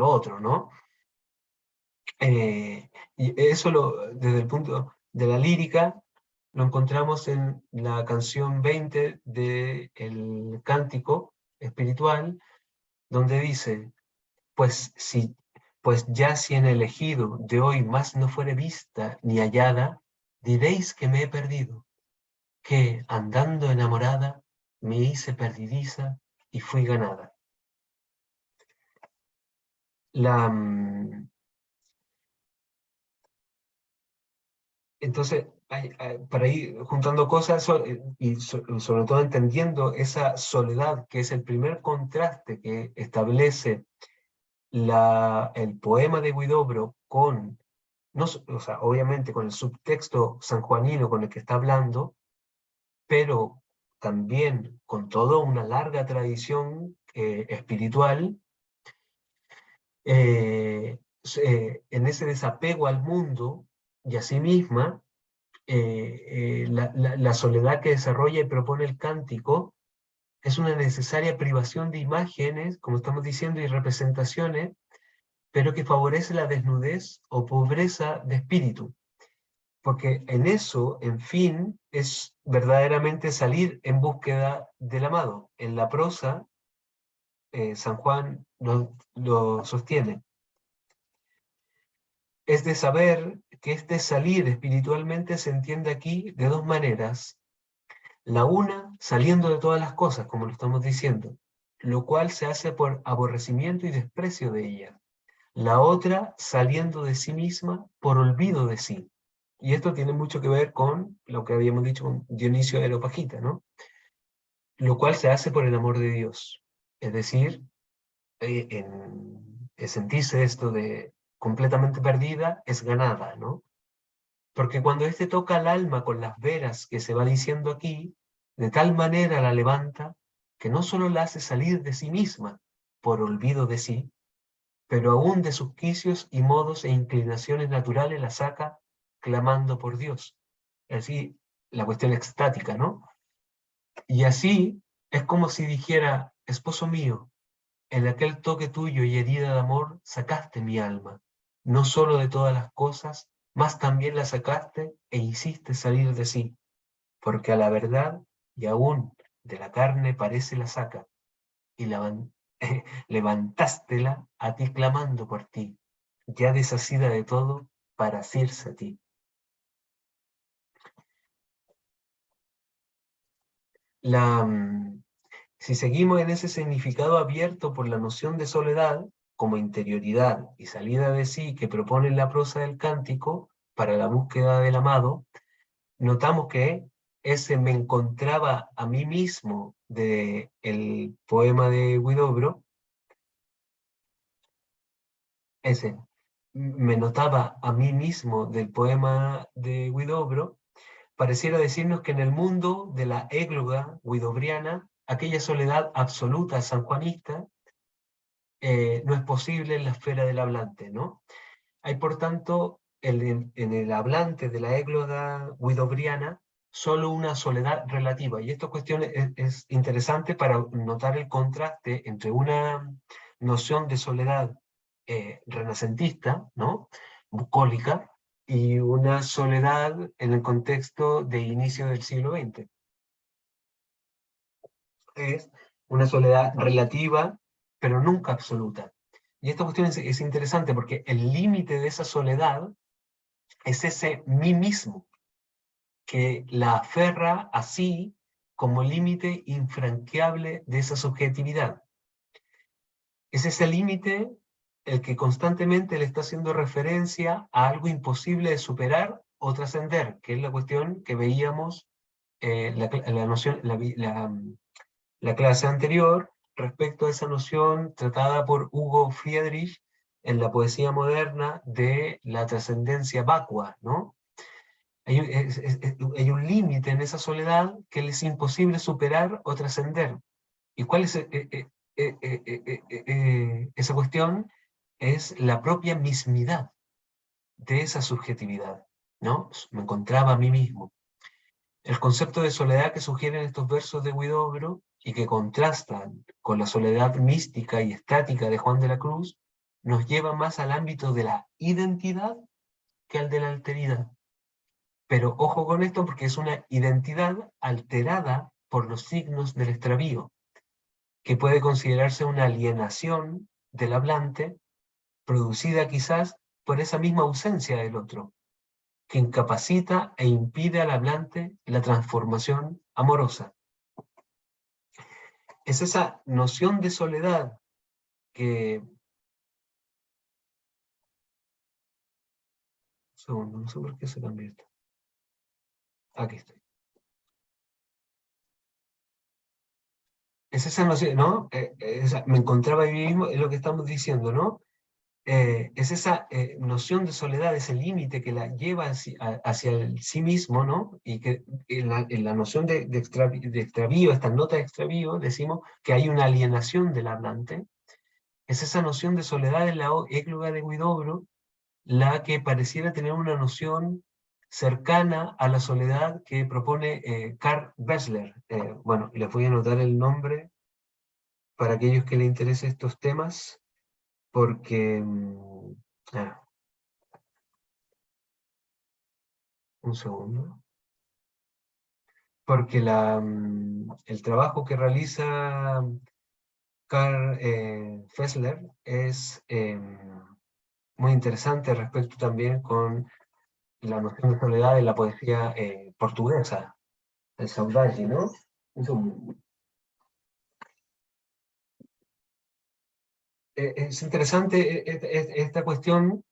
otro, ¿no? Y eso desde el punto de la lírica lo encontramos en la canción 20 del Cántico Espiritual, donde dice, pues, pues ya si en el ejido de hoy más no fuere vista ni hallada, diréis que me he perdido, que andando enamorada me hice perdidiza y fui ganada. Entonces, para ir juntando cosas y sobre todo entendiendo esa soledad, que es el primer contraste que establece el poema de Huidobro con, no, o sea, obviamente con el subtexto sanjuanino con el que está hablando, pero también con toda una larga tradición espiritual, en ese desapego al mundo y a sí misma, la soledad que desarrolla y propone el cántico es una necesaria privación de imágenes, como estamos diciendo, y representaciones, pero que favorece la desnudez o pobreza de espíritu. porque en eso, en fin, es verdaderamente salir en búsqueda del amado. En la prosa, San Juan lo sostiene. Es de saber que este salir espiritualmente se entiende aquí de dos maneras. La una, saliendo de todas las cosas, como lo estamos diciendo, lo cual se hace por aborrecimiento y desprecio de ella. La otra, saliendo de sí misma por olvido de sí. Y esto tiene mucho que ver con lo que habíamos dicho con Dionisio de Areopagita, ¿no? Lo cual se hace por el amor de Dios. Es decir, en sentirse esto de completamente perdida es ganada, ¿no? Porque cuando éste toca al alma con las veras que se va diciendo aquí, de tal manera la levanta que no solo la hace salir de sí misma por olvido de sí, pero aún de sus quicios y modos e inclinaciones naturales la saca clamando por Dios. Así, la cuestión extática, ¿no? Y así es como si dijera, esposo mío, en aquel toque tuyo y herida de amor sacaste mi alma, no solo de todas las cosas, mas también la sacaste e hiciste salir de sí, porque a la verdad y aún de la carne parece la saca, y levantástela a ti clamando por ti, ya deshacida de todo para asirse a ti. La, Si seguimos en ese significado abierto por la noción de soledad, como interioridad y salida de sí que propone la prosa del cántico para la búsqueda del amado, notamos que ese me encontraba a mí mismo de el poema de Huidobro, ese me notaba a mí mismo del poema de Huidobro, pareciera decirnos que en el mundo de la égloga huidobriana, aquella soledad absoluta sanjuanista, no es posible en la esfera del hablante, ¿no? Hay, por tanto, en el hablante de la égloga guidobriana solo una soledad relativa. Y esta cuestión es interesante para notar el contraste entre una noción de soledad renacentista, ¿no? Bucólica, y una soledad en el contexto de inicio del siglo XX. Es una soledad relativa, pero nunca absoluta. Y esta cuestión es interesante porque el límite de esa soledad es ese mí mismo, que la aferra así como límite infranqueable de esa subjetividad. Es ese límite el que constantemente le está haciendo referencia a algo imposible de superar o trascender, que es la cuestión que veíamos, la noción, la clase anterior, respecto a esa noción tratada por Hugo Friedrich en la poesía moderna de la trascendencia vacua, ¿no? Hay un límite en esa soledad que le es imposible superar o trascender. ¿Y cuál es esa cuestión? Es la propia mismidad de esa subjetividad, ¿no? Me encontraba a mí mismo. El concepto de soledad que sugieren estos versos de Huidobro y que contrastan con la soledad mística y estática de Juan de la Cruz, nos lleva más al ámbito de la identidad que al de la alteridad. Pero ojo con esto porque es una identidad alterada por los signos del extravío, que puede considerarse una alienación del hablante, producida quizás por esa misma ausencia del otro, que incapacita e impide al hablante la transformación amorosa. Es esa noción de soledad que... Un segundo, no sé por qué se cambió esto. Aquí estoy. Es esa noción, ¿no? Me encontraba ahí mismo, es lo que estamos diciendo, ¿no? Es esa noción de soledad, ese límite que la lleva hacia el sí mismo, ¿no? Y que en la noción de extravío, esta nota de extravío, decimos que hay una alienación del hablante. Es esa noción de soledad en la égloga de Huidobro, la que pareciera tener una noción cercana a la soledad que propone Karl Bessler. Bueno, les voy a anotar el nombre para aquellos que les interesen estos temas, porque... ah, Un segundo. Porque el trabajo que realiza Karl Fessler es muy interesante respecto también con la noción de soledad en la poesía portuguesa, el saudade, ¿no? Es interesante esta cuestión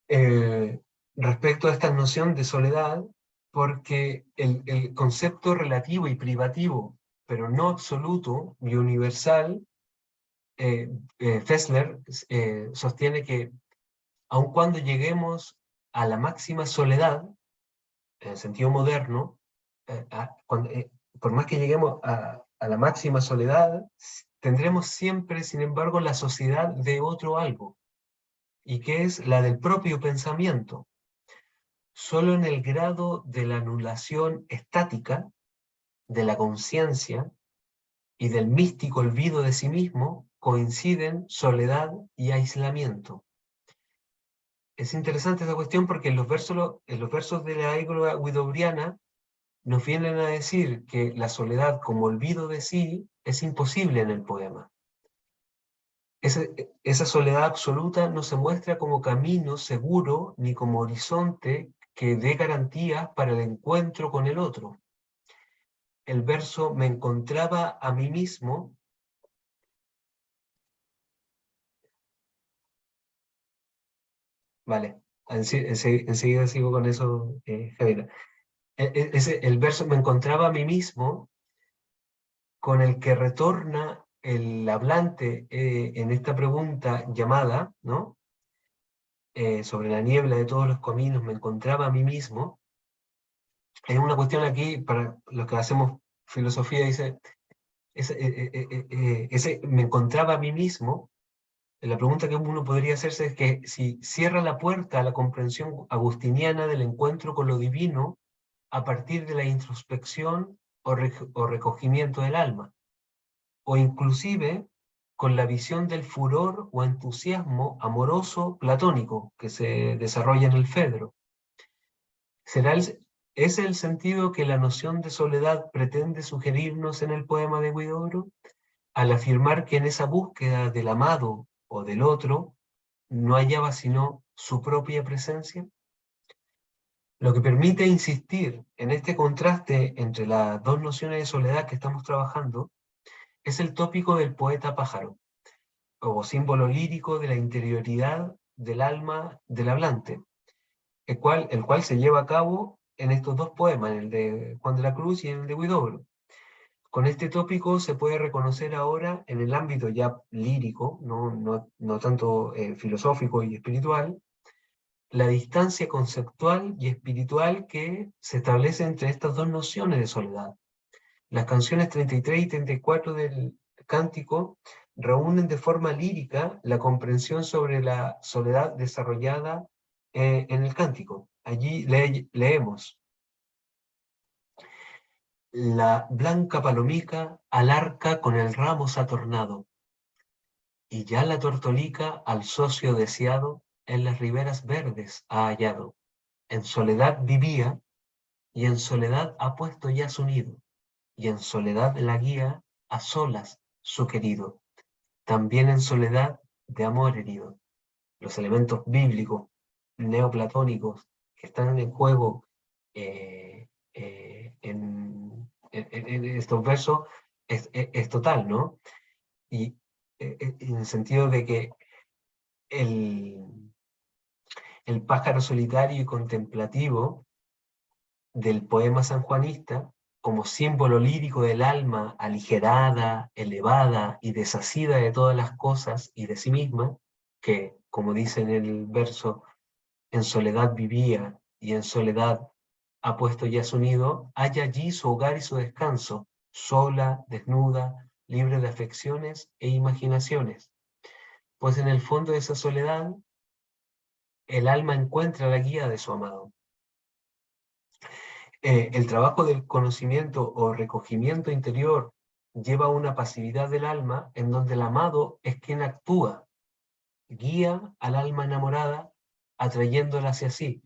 eh, respecto a esta noción de soledad, porque el concepto relativo y privativo, pero no absoluto y universal, Fessler sostiene que aun cuando lleguemos a la máxima soledad, en el sentido moderno, por más que lleguemos a la máxima soledad, tendremos siempre, sin embargo, la sociedad de otro algo, y que es la del propio pensamiento. Solo en el grado de la anulación estática de la conciencia y del místico olvido de sí mismo coinciden soledad y aislamiento. Es interesante esta cuestión porque en los versos de la ígora guidobриana nos vienen a decir que la soledad como olvido de sí es imposible en el poema. Esa soledad absoluta no se muestra como camino seguro ni como horizonte que dé garantías para el encuentro con el otro. El verso "me encontraba a mí mismo", vale, enseguida sigo con eso, Javier. El verso "me encontraba a mí mismo", con el que retorna el hablante en esta pregunta llamada, ¿no? Sobre la niebla de todos los caminos, me encontraba a mí mismo. Hay una cuestión aquí, para los que hacemos filosofía, dice, ese me encontraba a mí mismo. La pregunta que uno podría hacerse es que si cierra la puerta a la comprensión agustiniana del encuentro con lo divino a partir de la introspección o recogimiento del alma, o inclusive con la visión del furor o entusiasmo amoroso platónico que se desarrolla en el Fedro. ¿Es el sentido que la noción de soledad pretende sugerirnos en el poema de Huidobro, al afirmar que en esa búsqueda del amado o del otro no hallaba sino su propia presencia? Lo que permite insistir en este contraste entre las dos nociones de soledad que estamos trabajando es el tópico del poeta pájaro, o símbolo lírico de la interioridad del alma del hablante, el cual se lleva a cabo en estos dos poemas, en el de Juan de la Cruz y en el de Huidobro. Con este tópico se puede reconocer ahora en el ámbito ya lírico, no tanto filosófico y espiritual, la distancia conceptual y espiritual que se establece entre estas dos nociones de soledad. Las canciones 33 y 34 del cántico reúnen de forma lírica la comprensión sobre la soledad desarrollada en el cántico. Allí leemos: la blanca palomica al arca con el ramo se ha tornado, y ya la tortolica al socio deseado en las riberas verdes ha hallado. En soledad vivía, y en soledad ha puesto ya su nido, y en soledad la guía a solas su querido, también en soledad de amor herido. Los elementos bíblicos, neoplatónicos, que están en juego en estos versos es total, ¿no? Y en el sentido de que el, el pájaro solitario y contemplativo del poema sanjuanista, como símbolo lírico del alma aligerada, elevada y deshacida de todas las cosas y de sí misma, que, como dice en el verso, en soledad vivía y en soledad ha puesto ya su nido, halla allí su hogar y su descanso, sola, desnuda, libre de afecciones e imaginaciones. Pues en el fondo de esa soledad, el alma encuentra la guía de su amado. El trabajo del conocimiento o recogimiento interior lleva a una pasividad del alma en donde el amado es quien actúa, guía al alma enamorada, atrayéndola hacia sí.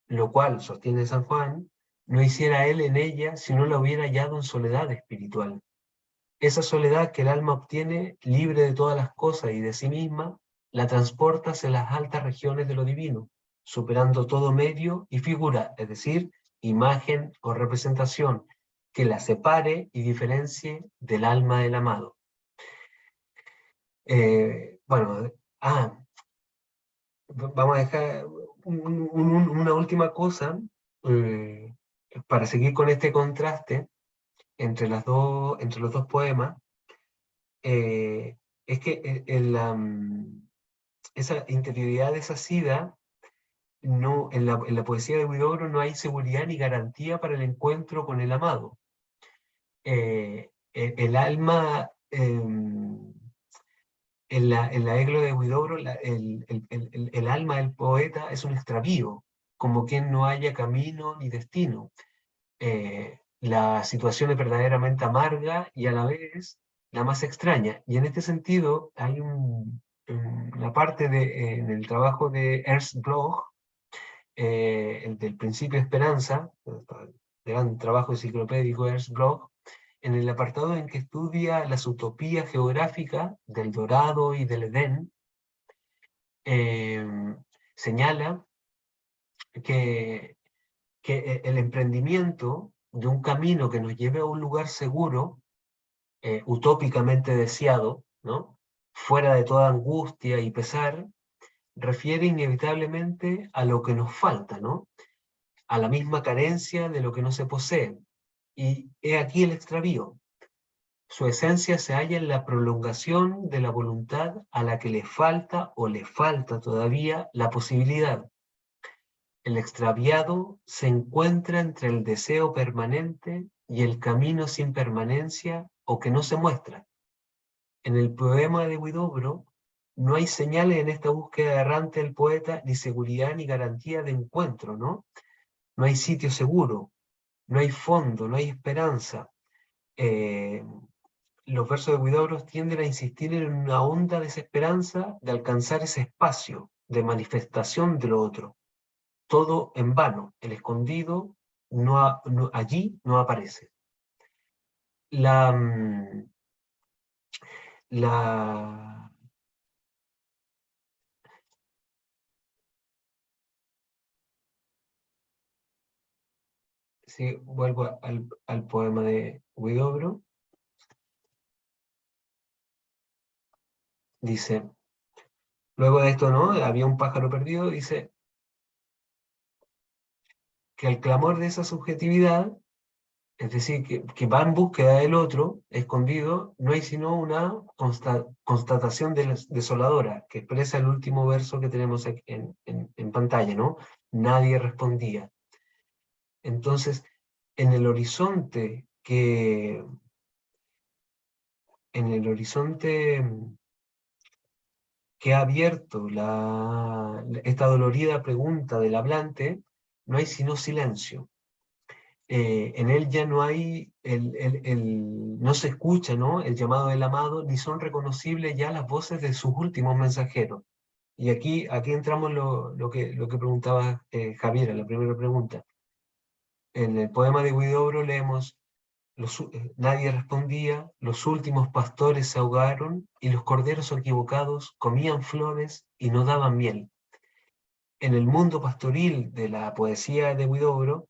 lo cual, sostiene San Juan, no hiciera él en ella si no la hubiera hallado en soledad espiritual. Esa soledad que el alma obtiene, libre de todas las cosas y de sí misma, la transporta hacia las altas regiones de lo divino, superando todo medio y figura, es decir, imagen o representación, que la separe y diferencie del alma del amado. Bueno, vamos a dejar una última cosa eh, para seguir con este contraste entre los dos poemas. Es que esa interioridad desasida, no, en la poesía de Huidobro no hay seguridad ni garantía para el encuentro con el amado. El alma, en la eglo de Huidobro, el alma del poeta es un extravío, como quien no haya camino ni destino. La situación es verdaderamente amarga y a la vez la más extraña. Y en este sentido hay una parte en el trabajo de Ernst Bloch, el del Principio de Esperanza, gran trabajo enciclopédico de Ernst Bloch, en el apartado en que estudia las utopías geográficas del Dorado y del Edén, señala que el emprendimiento de un camino que nos lleve a un lugar seguro, utópicamente deseado, ¿no? Fuera de toda angustia y pesar, refiere inevitablemente a lo que nos falta, ¿no? A la misma carencia de lo que no se posee. Y he aquí el extravío. Su esencia se halla en la prolongación de la voluntad a la que le falta o le falta todavía la posibilidad. El extraviado se encuentra entre el deseo permanente y el camino sin permanencia o que no se muestra. En el poema de Huidobro no hay señales en esta búsqueda errante del poeta, ni seguridad ni garantía de encuentro, ¿no? No hay sitio seguro, no hay fondo, no hay esperanza. Los versos de Huidobro tienden a insistir en una honda desesperanza de alcanzar ese espacio de manifestación de lo otro. Todo en vano, el escondido allí no aparece. La, la, sí, vuelvo al poema de Huidobro, dice, luego de esto, ¿no? Había un pájaro perdido, dice que el clamor de esa subjetividad, es decir, que va en búsqueda del otro, escondido, no hay sino una constatación desoladora, que expresa el último verso que tenemos aquí en pantalla, ¿no? Nadie respondía. Entonces, en el horizonte en el horizonte que ha abierto esta dolorida pregunta del hablante, no hay sino silencio. En él ya no hay, no se escucha, ¿no?, el llamado del amado, ni son reconocibles ya las voces de sus últimos mensajeros. Y aquí entramos lo que preguntaba Javier en la primera pregunta. En el poema de Huidobro leemos: nadie respondía, los últimos pastores se ahogaron y los corderos equivocados comían flores y no daban miel. En el mundo pastoril de la poesía de Huidobro,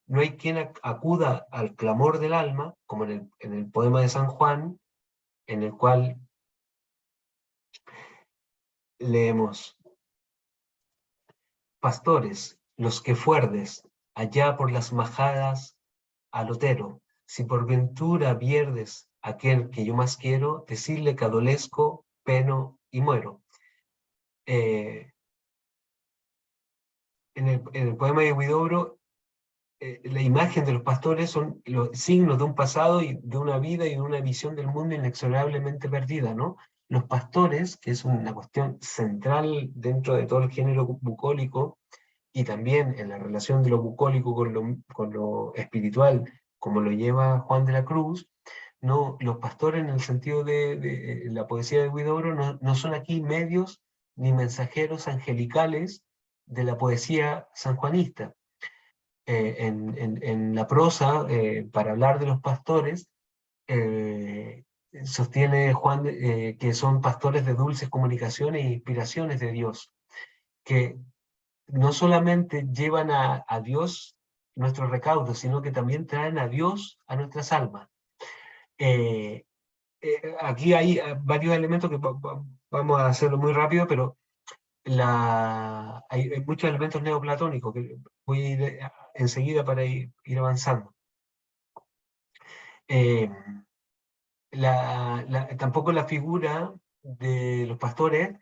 no hay quien acuda al clamor del alma, como en el poema de San Juan, en el cual leemos: pastores, los que fuerdes, allá por las majadas al otero, si por ventura vierdes aquel que yo más quiero, decirle que adolezco, peno y muero. En el poema de Huidobro, la imagen de los pastores son los signos de un pasado y de una vida y de una visión del mundo inexorablemente perdida, ¿no? Los pastores, que es una cuestión central dentro de todo el género bucólico, y también en la relación de lo bucólico con lo espiritual, como lo lleva Juan de la Cruz, no, los pastores en el sentido de la poesía de Huidobro no son aquí medios ni mensajeros angelicales de la poesía sanjuanista, en la prosa, para hablar de los pastores, sostiene Juan que son pastores de dulces comunicaciones e inspiraciones de Dios, que no solamente llevan a Dios nuestros recaudos, sino que también traen a Dios a nuestras almas. Eh, Aquí hay varios elementos que vamos a hacerlo muy rápido, pero hay muchos elementos neoplatónicos que voy a ir enseguida para ir avanzando. Eh, Tampoco la figura de los pastores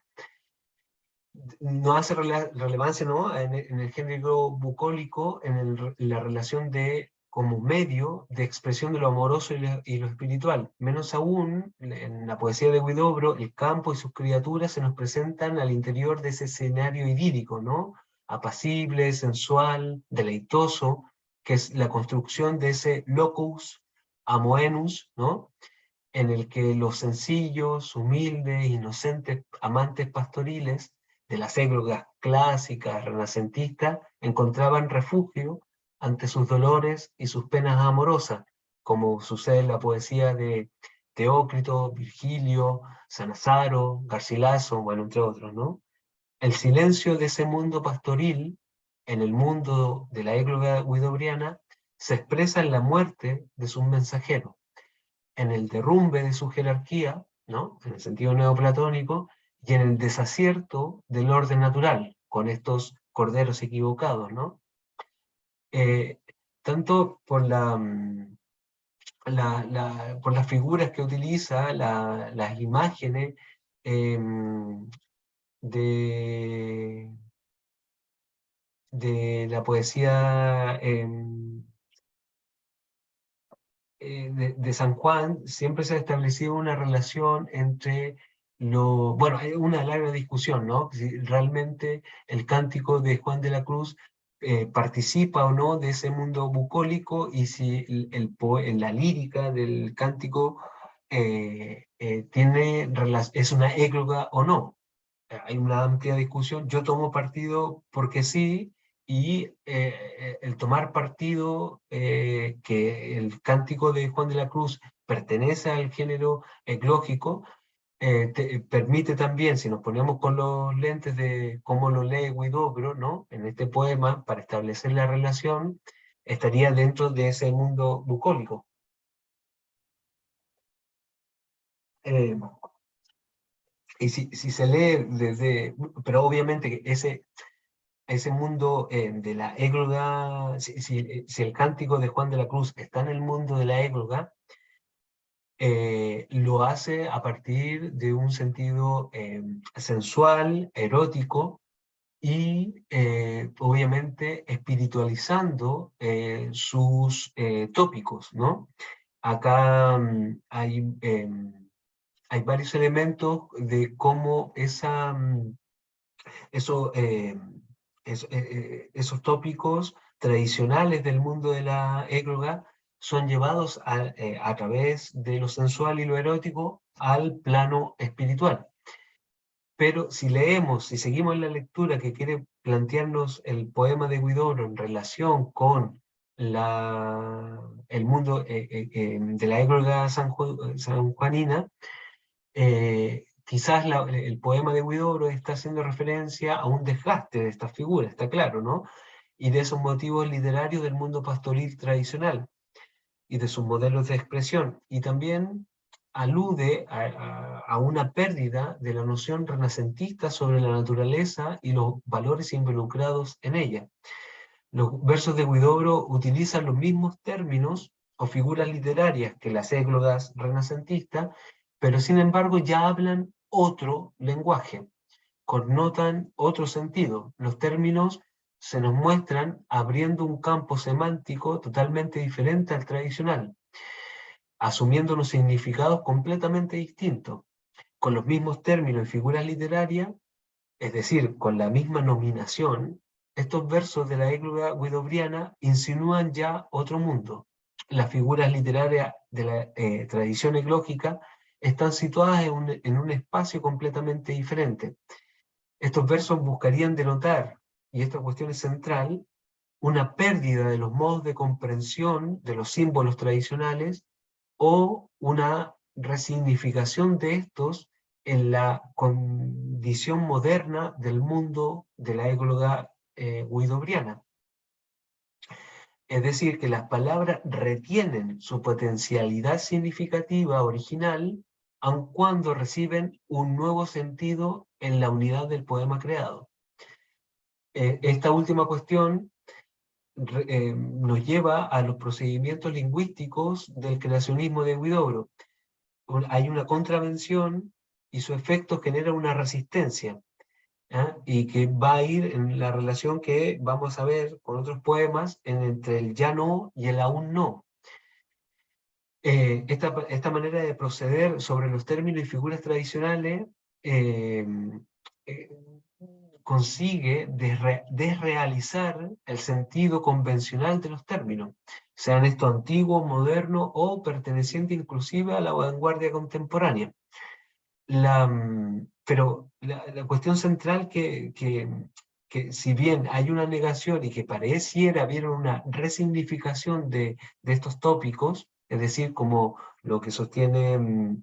no hace relevancia, ¿no?, en el género bucólico, en la relación de como medio de expresión de lo amoroso y lo espiritual. Menos aún, en la poesía de Huidobro, el campo y sus criaturas se nos presentan al interior de ese escenario idílico, ¿no?, apacible, sensual, deleitoso, que es la construcción de ese locus amoenus, ¿no?, en el que los sencillos, humildes, inocentes amantes pastoriles de las églogas clásicas, renacentistas, encontraban refugio ante sus dolores y sus penas amorosas, como sucede en la poesía de Teócrito, Virgilio, Sanazaro, Garcilaso, bueno, entre otros, ¿no? El silencio de ese mundo pastoril, en el mundo de la égloga guidobriana, se expresa en la muerte de sus mensajeros, en el derrumbe de su jerarquía, ¿no?, en el sentido neoplatónico, y en el desacierto del orden natural, con estos corderos equivocados, ¿no? Eh, Tanto por por las figuras que utiliza, las imágenes eh, de, de la poesía de San Juan, siempre se ha establecido una relación entre bueno, hay una larga discusión, ¿no?, si realmente el cántico de Juan de la Cruz participa o no de ese mundo bucólico, y si en la lírica del cántico es una égloga o no. Hay una amplia discusión. Yo tomo partido porque sí, y el tomar partido, que el cántico de Juan de la Cruz pertenece al género eglógico, permite también, si nos ponemos con los lentes de cómo lo lee Huidobro, ¿no?, en este poema, para establecer la relación, estaría dentro de ese mundo bucólico. Eh, y si se lee pero obviamente ese mundo de la égloga, si el cántico de Juan de la Cruz está en el mundo de la égloga, lo hace a partir de un sentido sensual, erótico, y obviamente espiritualizando sus tópicos, ¿no? Acá hay varios elementos de cómo eso, esos tópicos tradicionales del mundo de la égloga son llevados a través de lo sensual y lo erótico al plano espiritual. Pero si seguimos la lectura que quiere plantearnos el poema de Huidobro en relación con el mundo de la égloga sanjuanina, quizás el poema de Huidobro está haciendo referencia a un desgaste de estas figuras, está claro, ¿no?, y de esos motivos literarios del mundo pastoril tradicional y de sus modelos de expresión, y también alude a una pérdida de la noción renacentista sobre la naturaleza y los valores involucrados en ella. Los versos de Huidobro utilizan los mismos términos o figuras literarias que las églogas renacentistas, pero sin embargo ya hablan otro lenguaje, connotan otro sentido. Los términos se nos muestran abriendo un campo semántico totalmente diferente al tradicional, asumiendo unos significados completamente distintos, con los mismos términos y figuras literarias, es decir, con la misma nominación. Estos versos de la égloga guidobriana insinúan ya otro mundo. Las figuras literarias de la tradición eglógica están situadas en un espacio completamente diferente. Estos versos buscarían denotar, y esta cuestión es central, una pérdida de los modos de comprensión de los símbolos tradicionales o una resignificación de estos en la condición moderna del mundo de la égloga huidobriana. Es decir, que las palabras retienen su potencialidad significativa original, aun cuando reciben un nuevo sentido en la unidad del poema creado. Esta última cuestión nos lleva a los procedimientos lingüísticos del creacionismo de Huidobro. Hay una contravención y su efecto genera una resistencia, ¿ah? Y que va a ir en la relación que vamos a ver con otros poemas entre el ya no y el aún no. Esta manera de proceder sobre los términos y figuras tradicionales eh, eh, consigue desrealizar el sentido convencional de los términos, sean estos antiguos, modernos o pertenecientes inclusive a la vanguardia contemporánea. Pero la cuestión central que si bien hay una negación y que pareciera haber una resignificación de estos tópicos, es decir, como lo que sostiene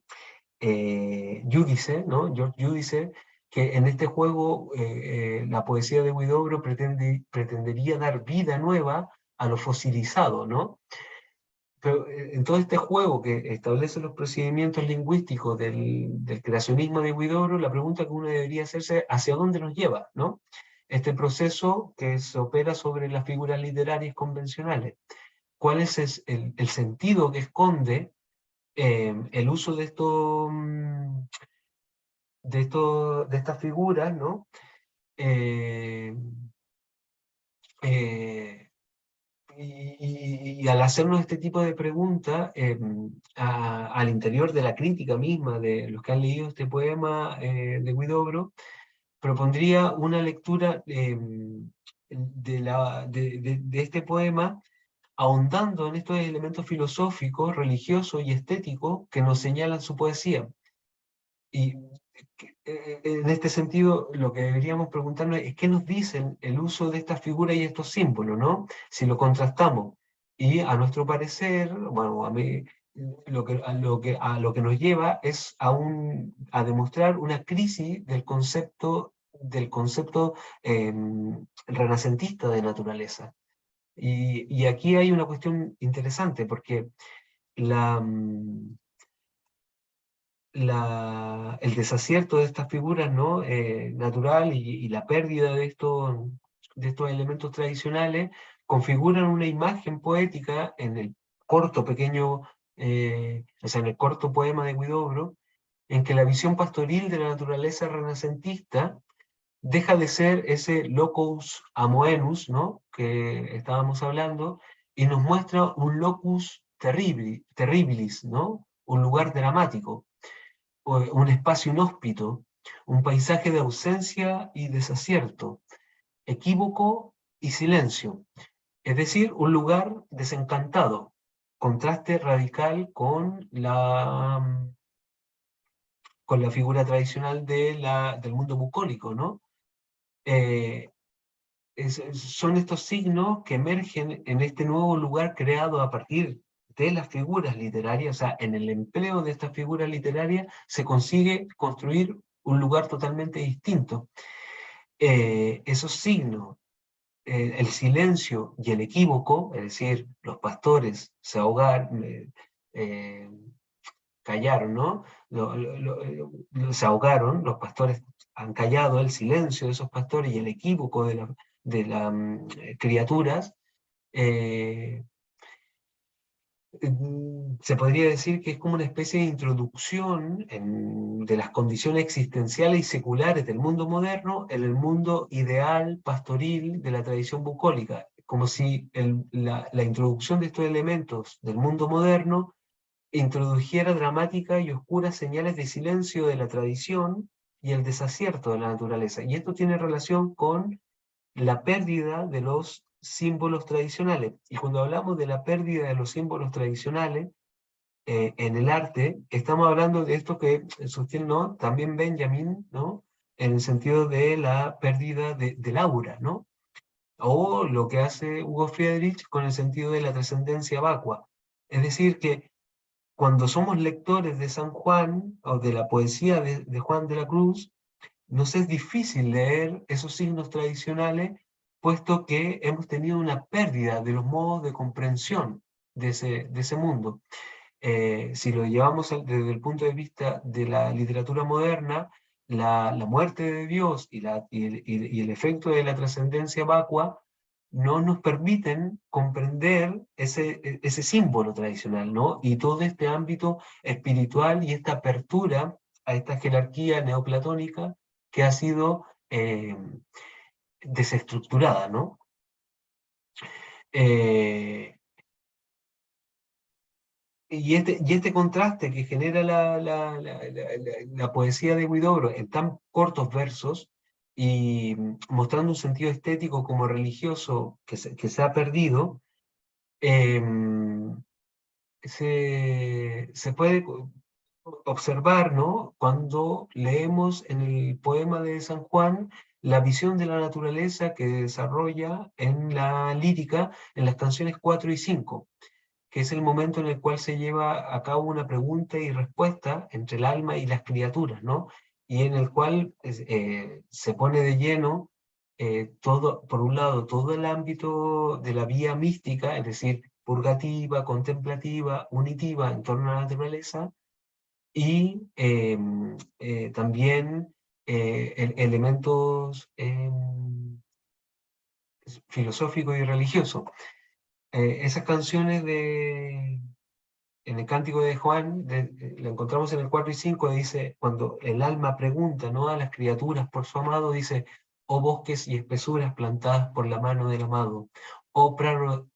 Giudice, ¿no? George Giudice, que en este juego la poesía de Huidobro pretendería dar vida nueva a lo fosilizado, ¿no? Pero en todo este juego que establece los procedimientos lingüísticos del creacionismo de Huidobro, la pregunta que uno debería hacerse es ¿hacia dónde nos lleva, ¿no? Este proceso que se opera sobre las figuras literarias convencionales. ¿Cuál es el sentido que esconde el uso de estas figuras, ¿no? Eh, eh, y al hacernos este tipo de preguntas, al interior de la crítica misma de los que han leído este poema de Huidobro, propondría una lectura de este poema ahondando en estos elementos filosóficos, religiosos y estéticos que nos señalan su poesía. Y en este sentido, lo que deberíamos preguntarnos es qué nos dicen el uso de estas figuras y estos símbolos, ¿no? Si lo contrastamos. Y a nuestro parecer, bueno, a mí, a lo que nos lleva es a demostrar una crisis del concepto renacentista de naturaleza. Y aquí hay una cuestión interesante, porque la, mm, el desacierto de estas figuras, ¿no? Natural y la pérdida de estos elementos tradicionales configuran una imagen poética en el pequeño, o sea, en el corto poema de Huidobro, en que la visión pastoril de la naturaleza renacentista deja de ser ese locus amoenus, ¿no? Que estábamos hablando, y nos muestra un locus terribilis, ¿no? Un lugar dramático, un espacio inhóspito, un paisaje de ausencia y desacierto, equívoco y silencio, es decir, un lugar desencantado, contraste radical con la figura tradicional del mundo bucólico, ¿no? Eh, Son estos signos que emergen en este nuevo lugar creado a partir de las figuras literarias, o sea, en el empleo de estas figuras literarias se consigue construir un lugar totalmente distinto. Esos signos, el silencio y el equívoco, es decir, los pastores se ahogaron, eh, callaron, ¿no? Se ahogaron, los pastores han callado, el silencio de esos pastores y el equívoco de las criaturas, eh, se podría decir que es como una especie de introducción de las condiciones existenciales y seculares del mundo moderno en el mundo ideal, pastoril, de la tradición bucólica, como si la introducción de estos elementos del mundo moderno introdujera dramáticas y oscuras señales de silencio de la tradición y el desacierto de la naturaleza. Y esto tiene relación con la pérdida de los símbolos tradicionales. Y cuando hablamos de la pérdida de los símbolos tradicionales en el arte, estamos hablando de esto que sostiene, ¿no? También Benjamin, ¿no? En el sentido de la pérdida del aura, ¿no? o lo que hace Hugo Friedrich con el sentido de la trascendencia vacua. Es decir, que cuando somos lectores de San Juan, o de la poesía de Juan de la Cruz, nos es difícil leer esos signos tradicionales, puesto que hemos tenido una pérdida de los modos de comprensión de ese mundo. Si lo llevamos desde el punto de vista de la literatura moderna, la muerte de Dios y el efecto de la trascendencia vacua no nos permiten comprender ese símbolo tradicional, ¿no? Y todo este ámbito espiritual y esta apertura a esta jerarquía neoplatónica que ha sido desestructurada, ¿no? Eh, y este contraste que genera la poesía de Huidobro en tan cortos versos y mostrando un sentido estético como religioso que se ha perdido, eh, se puede observar, ¿no? Cuando leemos en el poema de San Juan la visión de la naturaleza que desarrolla en la lírica en las canciones 4 y 5, que es el momento en el cual se lleva a cabo una pregunta y respuesta entre el alma y las criaturas, ¿no? Y en el cual se pone de lleno todo, por un lado, todo el ámbito de la vía mística, es decir, purgativa, contemplativa, unitiva en torno a la naturaleza, y también elementos filosóficos y religiosos. Esas canciones en el Cántico de Juan, lo encontramos en el 4 y 5, dice, cuando el alma pregunta, ¿no?, a las criaturas por su amado, dice, oh bosques y espesuras plantadas por la mano del amado, oh prado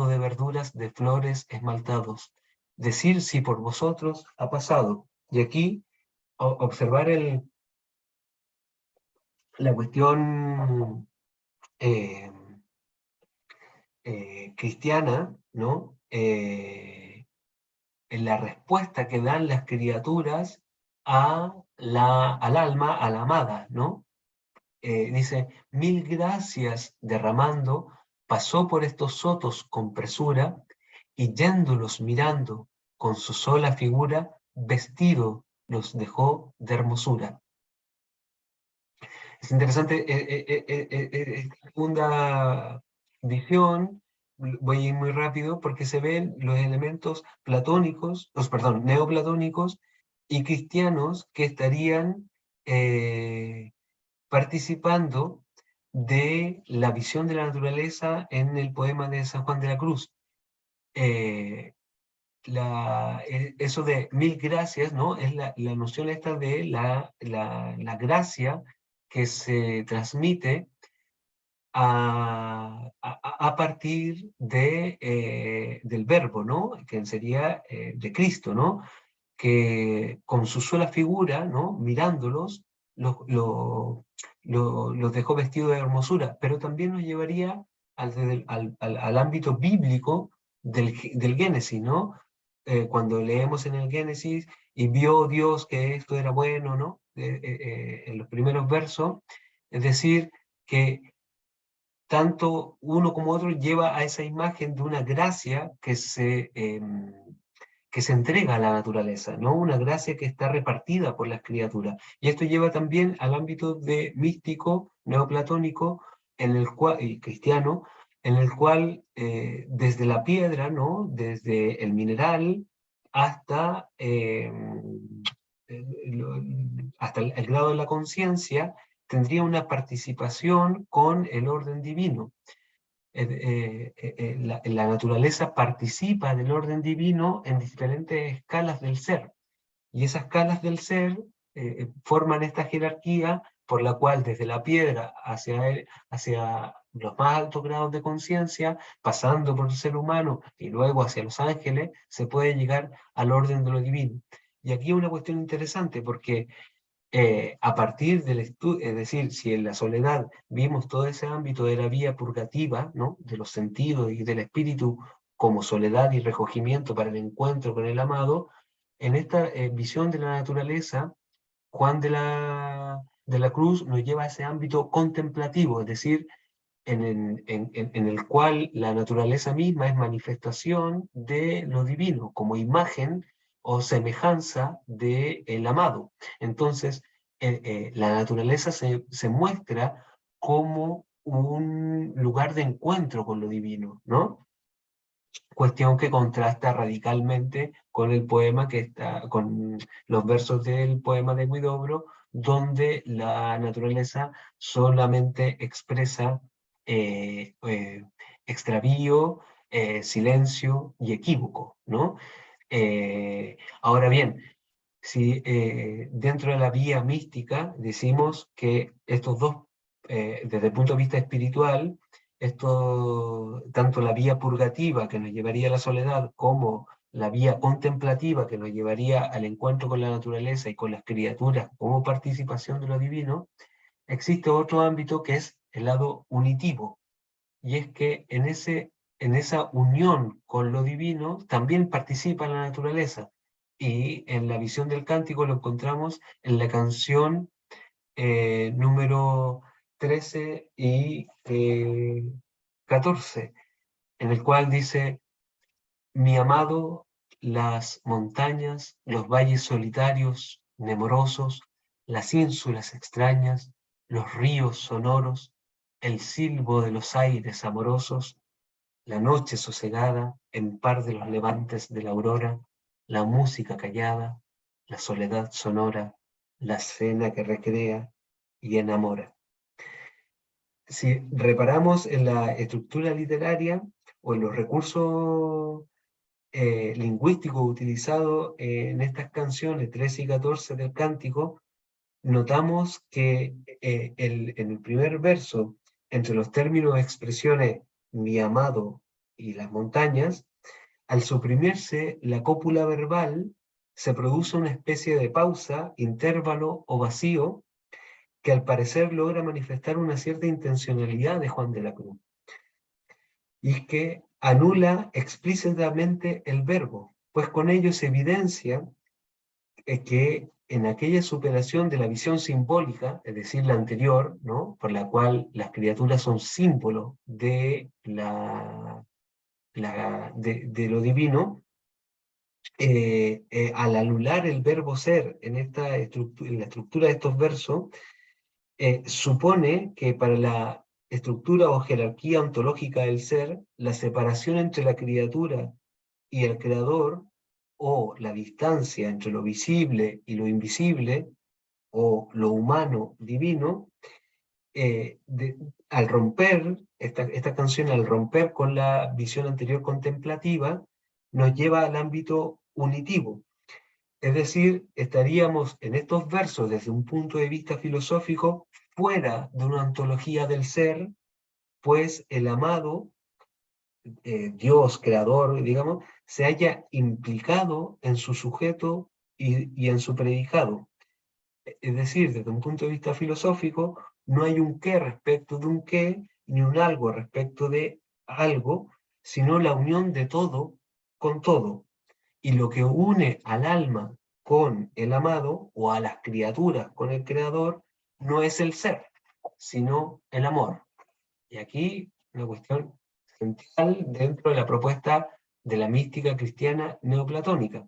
de verduras, de flores esmaltados, decir si por vosotros ha pasado. Y aquí observar la cuestión eh, cristiana, ¿no? En la respuesta que dan las criaturas al alma, a la amada, ¿no? Dice, mil gracias derramando, pasó por estos sotos con presura, y yéndolos mirando con su sola figura, vestido los dejó de hermosura. Es interesante, segunda visión, voy a ir muy rápido, porque se ven los elementos platónicos, perdón, neoplatónicos y cristianos que estarían participando de la visión de la naturaleza en el poema de San Juan de la Cruz. Eso de mil gracias, ¿no? Es la noción esta de la gracia que se transmite a partir del verbo, ¿no? Que sería de Cristo, ¿no? Que con su sola figura, ¿no?, mirándolos, los, lo- los dejó vestidos de hermosura, pero también nos llevaría al ámbito bíblico del Génesis, ¿no? Cuando leemos en el Génesis, y vio Dios que esto era bueno, ¿no? En los primeros versos, es decir, que tanto uno como otro lleva a esa imagen de una gracia que se entrega a la naturaleza, ¿no? Una gracia que está repartida por las criaturas. Y esto lleva también al ámbito de místico, neoplatónico, y cristiano, en el cual desde la piedra, ¿no?, desde el mineral hasta, lo- hasta el grado de la conciencia, tendría una participación con el orden divino. La naturaleza participa del orden divino en diferentes escalas del ser, y esas escalas del ser forman esta jerarquía por la cual desde la piedra hacia los más altos grados de conciencia, pasando por el ser humano y luego hacia los ángeles, se puede llegar al orden de lo divino. Y aquí hay una cuestión interesante, porque a partir del estudio, es decir, si en la soledad vimos todo ese ámbito de la vía purgativa, ¿no?, de los sentidos y del espíritu como soledad y recogimiento para el encuentro con el amado, en esta visión de la naturaleza, Juan de la Cruz nos lleva a ese ámbito contemplativo, es decir, en el cual la naturaleza misma es manifestación de lo divino, como imagen o semejanza del amado. Entonces, la naturaleza se muestra como un lugar de encuentro con lo divino, ¿no? Cuestión que contrasta radicalmente con el poema que está, con los versos del poema de Huidobro, donde la naturaleza solamente expresa eh, eh, extravío, silencio y equívoco, ¿no? Ahora bien, si dentro de la vía mística decimos que estos dos, desde el punto de vista espiritual, esto, tanto la vía purgativa que nos llevaría a la soledad como la vía contemplativa que nos llevaría al encuentro con la naturaleza y con las criaturas como participación de lo divino, existe otro ámbito que es el lado unitivo, y es que en esa unión con lo divino también participa la naturaleza. Y en la visión del cántico lo encontramos en la canción número 13 y 14, en el cual dice: mi amado, las montañas, los valles solitarios, nemorosos, las ínsulas extrañas, los ríos sonoros, el silbo de los aires amorosos, la noche sosegada, en par de los levantes de la aurora, la música callada, la soledad sonora, la cena que recrea y enamora. Si reparamos en la estructura literaria o en los recursos lingüísticos utilizados en estas canciones 13 y 14 del cántico, notamos que en el primer verso, entre los términos e expresiones mi amado y las montañas, al suprimirse la cópula verbal, se produce una especie de pausa, intervalo o vacío que al parecer logra manifestar una cierta intencionalidad de Juan de la Cruz, y que anula explícitamente el verbo, pues con ello se evidencia que en aquella superación de la visión simbólica, es decir, la anterior, ¿no?, por la cual las criaturas son símbolo de, de lo divino, al anular el verbo ser en, en la estructura de estos versos, supone que para la estructura o jerarquía ontológica del ser, la separación entre la criatura y el creador, o la distancia entre lo visible y lo invisible, o lo humano divino, al romper, esta canción al romper con la visión anterior contemplativa, nos lleva al ámbito unitivo. Es decir, estaríamos en estos versos desde un punto de vista filosófico fuera de una ontología del ser, pues el amado, Dios creador, digamos, se haya implicado en su sujeto y en su predicado. Es decir, desde un punto de vista filosófico, no hay un qué respecto de un qué, ni un algo respecto de algo, sino la unión de todo con todo. Y lo que une al alma con el amado, o a las criaturas con el creador, no es el ser, sino el amor. Y aquí una cuestión central dentro de la propuesta de la mística cristiana neoplatónica.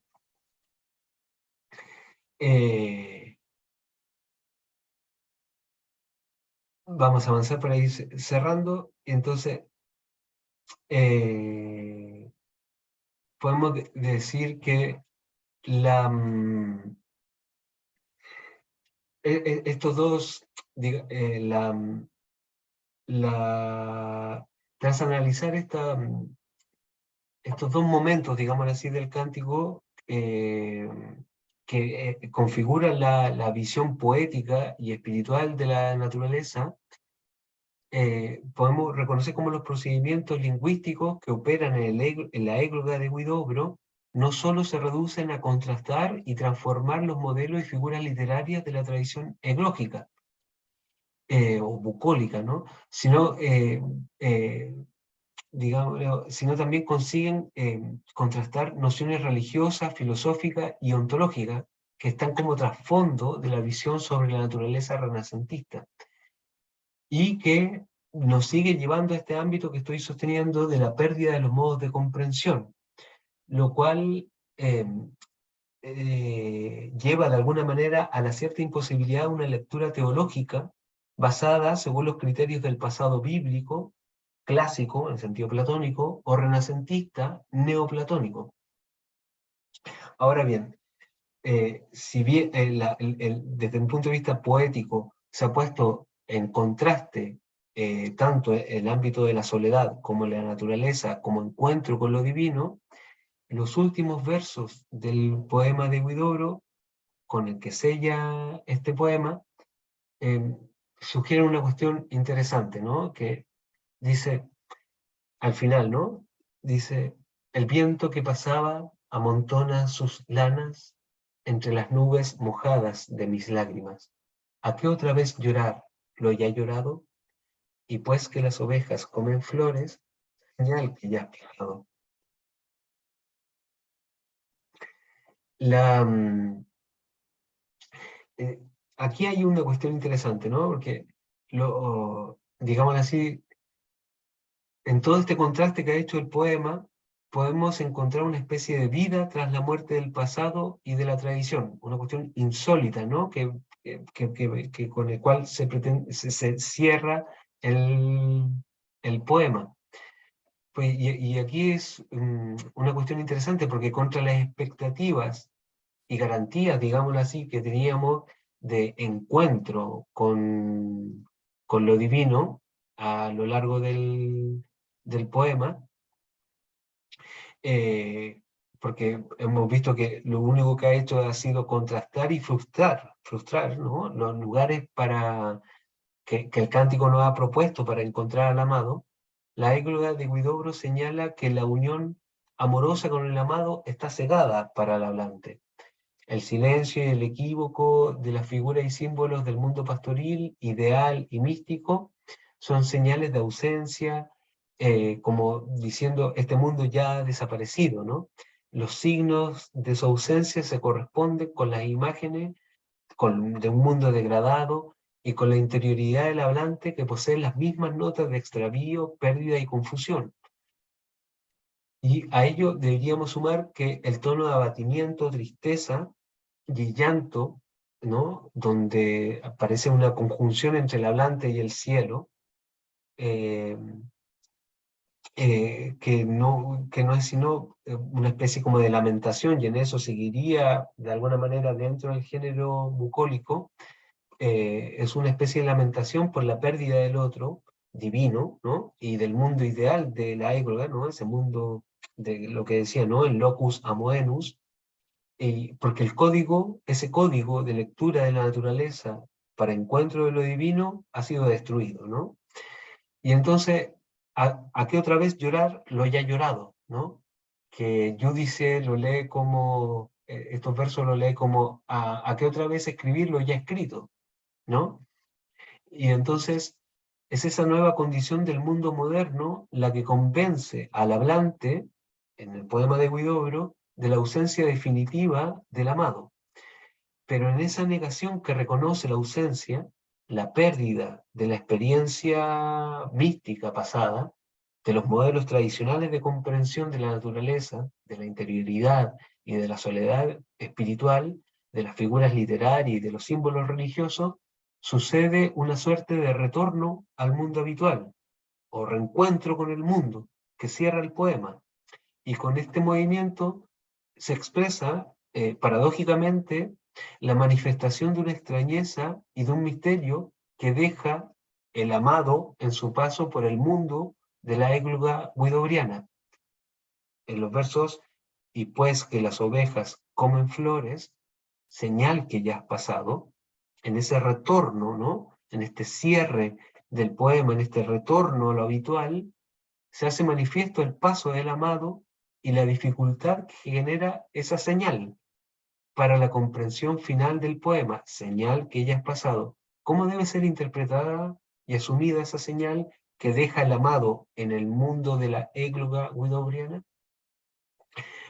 Vamos a avanzar para ir cerrando. Entonces, podemos decir que la, estos dos, tras analizar estos dos momentos, digamos así, del cántico, que configuran la visión poética y espiritual de la naturaleza, podemos reconocer como los procedimientos lingüísticos que operan en la égloga de Huidobro no solo se reducen a contrastar y transformar los modelos y figuras literarias de la tradición eglógica o bucólica, ¿no?, sino, digamos, sino también consiguen contrastar nociones religiosas, filosóficas y ontológicas que están como trasfondo de la visión sobre la naturaleza renacentista, y que nos sigue llevando a este ámbito que estoy sosteniendo de la pérdida de los modos de comprensión, lo cual lleva de alguna manera a la cierta imposibilidad de una lectura teológica basada según los criterios del pasado bíblico, clásico, en sentido platónico, o renacentista, neoplatónico. Ahora bien, si bien desde un punto de vista poético se ha puesto en contraste tanto el ámbito de la soledad como la naturaleza, como encuentro con lo divino, los últimos versos del poema de Huidobro, con el que sella este poema, eh, sugieren una cuestión interesante, ¿no? Que dice, al final, ¿no? Dice, el viento que pasaba amontona sus lanas entre las nubes mojadas de mis lágrimas. ¿A qué otra vez llorar? Lo ya llorado, y pues que las ovejas comen flores, señal que ya has pasado. La, eh, aquí hay una cuestión interesante, ¿no? Porque, digamos así, en todo este contraste que ha hecho el poema, podemos encontrar una especie de vida tras la muerte del pasado y de la tradición, una cuestión insólita, ¿no? Que con el cual se cierra el poema. Pues, y aquí es una cuestión interesante porque contra las expectativas y garantías, digámoslo así, que teníamos de encuentro con lo divino a lo largo del poema, eh, porque hemos visto que lo único que ha hecho ha sido contrastar y frustrar, ¿no? Los lugares que el cántico nos ha propuesto para encontrar al amado. La égloga de Huidobro señala que la unión amorosa con el amado está cegada para el hablante. El silencio y el equívoco de las figuras y símbolos del mundo pastoril, ideal y místico, son señales de ausencia, como diciendo, este mundo ya ha desaparecido, ¿no? Los signos de su ausencia se corresponden con las imágenes de un mundo degradado y con la interioridad del hablante que posee las mismas notas de extravío, pérdida y confusión. Y a ello deberíamos sumar que el tono de abatimiento, tristeza y llanto, ¿no? Donde aparece una conjunción entre el hablante y el cielo, eh, que no es sino una especie como de lamentación, y en eso seguiría de alguna manera dentro del género bucólico, es una especie de lamentación por la pérdida del otro, divino, ¿no? Y del mundo ideal de la égloga, ¿no? Ese mundo de lo que decía, ¿no? El locus amoenus, porque ese código de lectura de la naturaleza para encuentro de lo divino ha sido destruido, ¿no? Y entonces, ¿a qué otra vez llorar lo ya llorado, ¿no? Que Giudice lo lee como, estos versos lo lee como, ¿a qué otra vez escribir lo ya escrito, ¿no? Y entonces es esa nueva condición del mundo moderno la que convence al hablante, en el poema de Huidobro, de la ausencia definitiva del amado. Pero en esa negación que reconoce la ausencia, la pérdida de la experiencia mística pasada, de los modelos tradicionales de comprensión de la naturaleza, de la interioridad y de la soledad espiritual, de las figuras literarias y de los símbolos religiosos, sucede una suerte de retorno al mundo habitual, o reencuentro con el mundo, que cierra el poema. Y con este movimiento se expresa, paradójicamente, la manifestación de una extrañeza y de un misterio que deja el amado en su paso por el mundo de la égloga huidobриana. En los versos, y pues que las ovejas comen flores, señal que ya has pasado, en ese retorno, ¿no? En este cierre del poema, en este retorno a lo habitual, se hace manifiesto el paso del amado y la dificultad que genera esa señal para la comprensión final del poema, señal que ya has pasado. ¿Cómo debe ser interpretada y asumida esa señal que deja el amado en el mundo de la égloga huidobриana?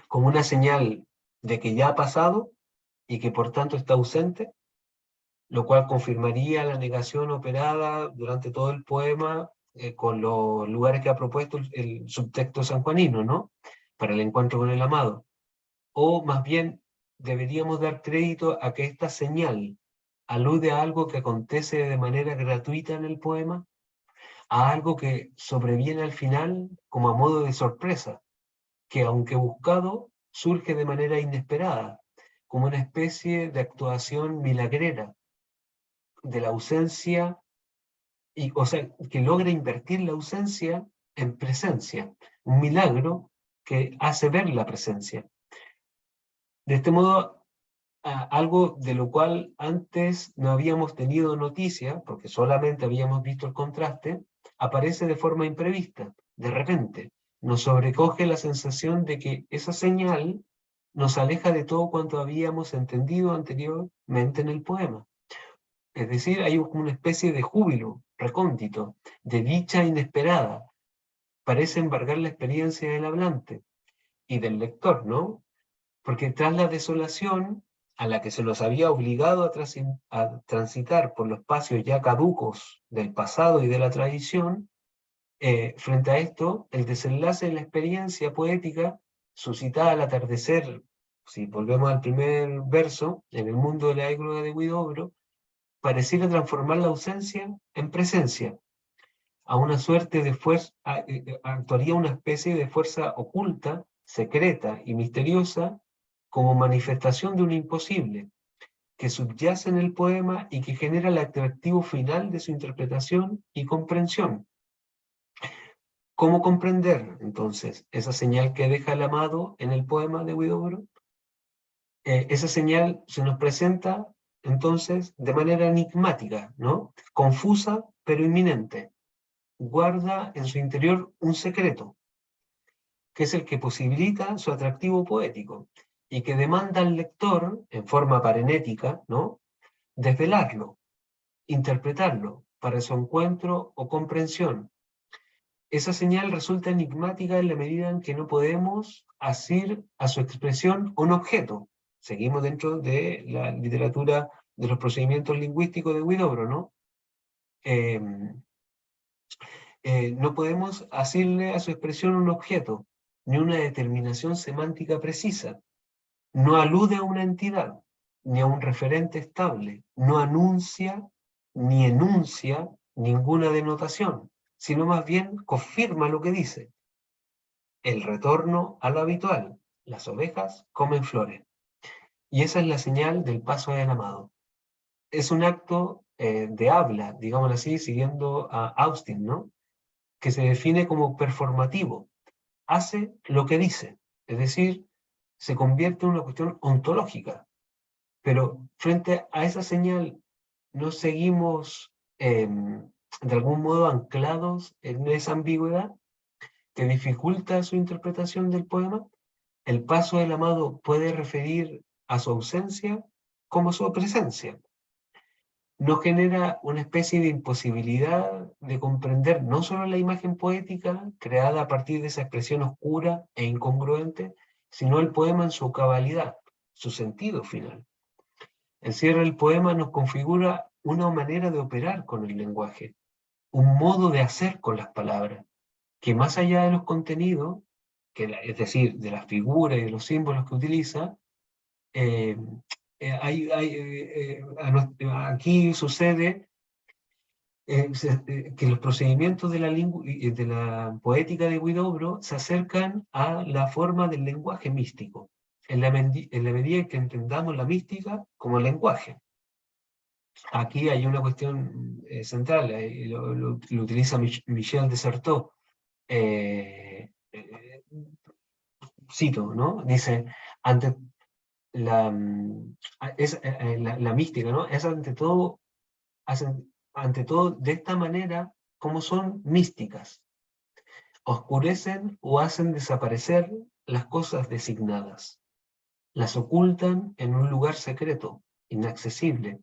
Como una señal de que ya ha pasado y que por tanto está ausente, lo cual confirmaría la negación operada durante todo el poema con los lugares que ha propuesto el subtexto sanjuanino, ¿no? Para el encuentro con el amado. O más bien, deberíamos dar crédito a que esta señal alude a algo que acontece de manera gratuita en el poema, a algo que sobreviene al final como a modo de sorpresa, que aunque buscado, surge de manera inesperada, como una especie de actuación milagrera de la ausencia, y, o sea, que logra invertir la ausencia en presencia, un milagro que hace ver la presencia. De este modo, algo de lo cual antes no habíamos tenido noticia, porque solamente habíamos visto el contraste, aparece de forma imprevista, de repente. Nos sobrecoge la sensación de que esa señal nos aleja de todo cuanto habíamos entendido anteriormente en el poema. Es decir, hay una especie de júbilo recóndito, de dicha inesperada. Parece embargar la experiencia del hablante y del lector, ¿no? Porque tras la desolación a la que se los había obligado a transitar por los espacios ya caducos del pasado y de la tradición, frente a esto, el desenlace de la experiencia poética suscitada al atardecer, si volvemos al primer verso, en el mundo de la égloga de Huidobro, pareciera transformar la ausencia en presencia, a una suerte de fuerza, actuaría una especie de fuerza oculta, secreta y misteriosa, como manifestación de un imposible, que subyace en el poema y que genera el atractivo final de su interpretación y comprensión. ¿Cómo comprender, entonces, esa señal que deja el amado en el poema de Huidobro? Esa señal se nos presenta, entonces, de manera enigmática, ¿no? Confusa, pero inminente. Guarda en su interior un secreto, que es el que posibilita su atractivo poético, y que demanda al lector, en forma parenética, ¿no?, desvelarlo, interpretarlo, para su encuentro o comprensión. Esa señal resulta enigmática en la medida en que no podemos asir a su expresión un objeto. Seguimos dentro de la literatura de los procedimientos lingüísticos de Huidobro, ¿no? No podemos asirle a su expresión un objeto, ni una determinación semántica precisa. No alude a una entidad, ni a un referente estable. No anuncia ni enuncia ninguna denotación, sino más bien confirma lo que dice. El retorno a lo habitual. Las ovejas comen flores. Y esa es la señal del paso del amado. Es un acto de habla, digámoslo así, siguiendo a Austin, ¿no?, que se define como performativo. Hace lo que dice, es decir, se convierte en una cuestión ontológica. Pero frente a esa señal, ¿no seguimos de algún modo anclados en esa ambigüedad que dificulta su interpretación del poema? El paso del amado puede referir a su ausencia como a su presencia. Nos genera una especie de imposibilidad de comprender no solo la imagen poética creada a partir de esa expresión oscura e incongruente, sino el poema en su cabalidad, su sentido final. El cierre del poema nos configura una manera de operar con el lenguaje, un modo de hacer con las palabras, que más allá de los contenidos, es decir, de las figuras y de los símbolos que utiliza, eh, aquí sucede que los procedimientos de de la poética de Huidobro se acercan a la forma del lenguaje místico, en la medida en que entendamos la mística como lenguaje. Aquí hay una cuestión central, lo utiliza Michel de Certeau, eh, eh, cito, ¿no? Dice, ante la, la mística, ¿no?, es ante todo de esta manera como son místicas. Oscurecen o hacen desaparecer las cosas designadas. Las ocultan en un lugar secreto, inaccesible,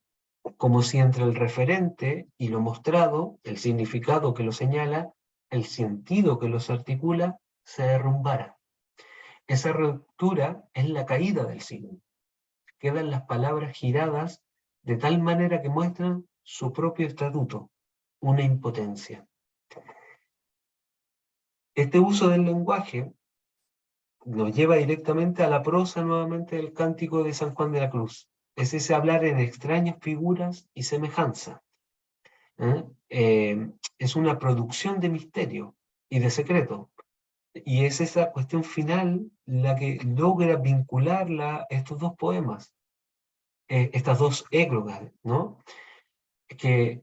como si entre el referente y lo mostrado, el significado que lo señala, el sentido que los articula, se derrumbara. Esa ruptura es la caída del signo. Quedan las palabras giradas de tal manera que muestran su propio estatuto, una impotencia. Este uso del lenguaje nos lleva directamente a la prosa nuevamente del cántico de San Juan de la Cruz. Es ese hablar en extrañas figuras y semejanza. ¿Eh? Es una producción de misterio y de secreto. Y es esa cuestión final la que logra vincular estos dos poemas, estas dos églogas, ¿no? Que,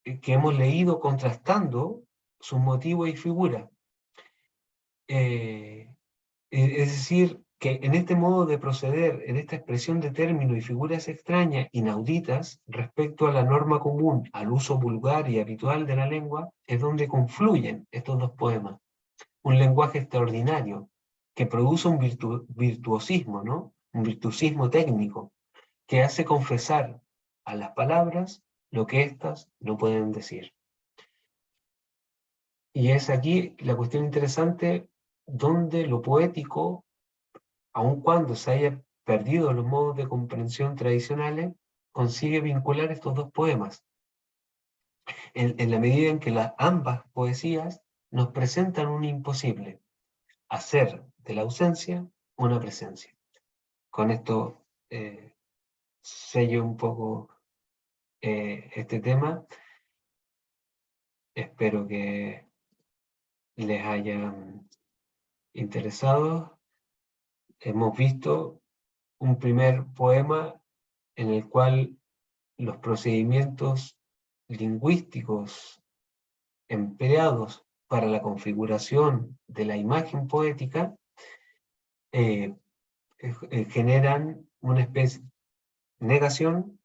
que hemos leído contrastando sus motivos y figuras. Es decir, que en este modo de proceder, en esta expresión de términos y figuras extrañas, inauditas, respecto a la norma común, al uso vulgar y habitual de la lengua, es donde confluyen estos dos poemas. Un lenguaje extraordinario, que produce un virtuosismo, ¿no? Un virtuosismo técnico, que hace confesar a las palabras lo que éstas no pueden decir. Y es aquí la cuestión interesante donde lo poético, aun cuando se haya perdido los modos de comprensión tradicionales, consigue vincular estos dos poemas, en la medida en que ambas poesías nos presentan un imposible, hacer de la ausencia una presencia. Con esto sello un poco este tema. Espero que les haya interesado. Hemos visto un primer poema en el cual los procedimientos lingüísticos empleados para la configuración de la imagen poética eh, generan una especie de negación,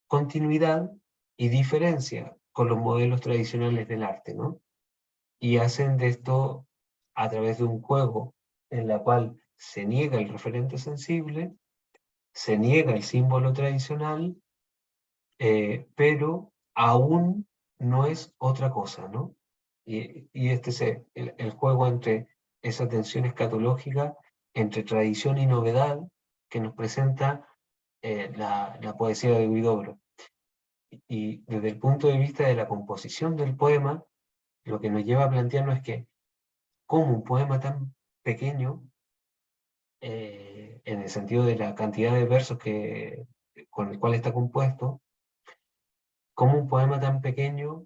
continuidad y diferencia con los modelos tradicionales del arte, ¿no? Y hacen de esto a través de un juego en la cual se niega el referente sensible, se niega el símbolo tradicional, pero aún no es otra cosa, ¿no? Y este es el juego entre esa tensión escatológica, entre tradición y novedad que nos presenta la poesía de Huidobro. Y desde el punto de vista de la composición del poema, lo que nos lleva a plantearnos es que cómo un poema tan pequeño, en el sentido de la cantidad de versos con el cual está compuesto, cómo un poema tan pequeño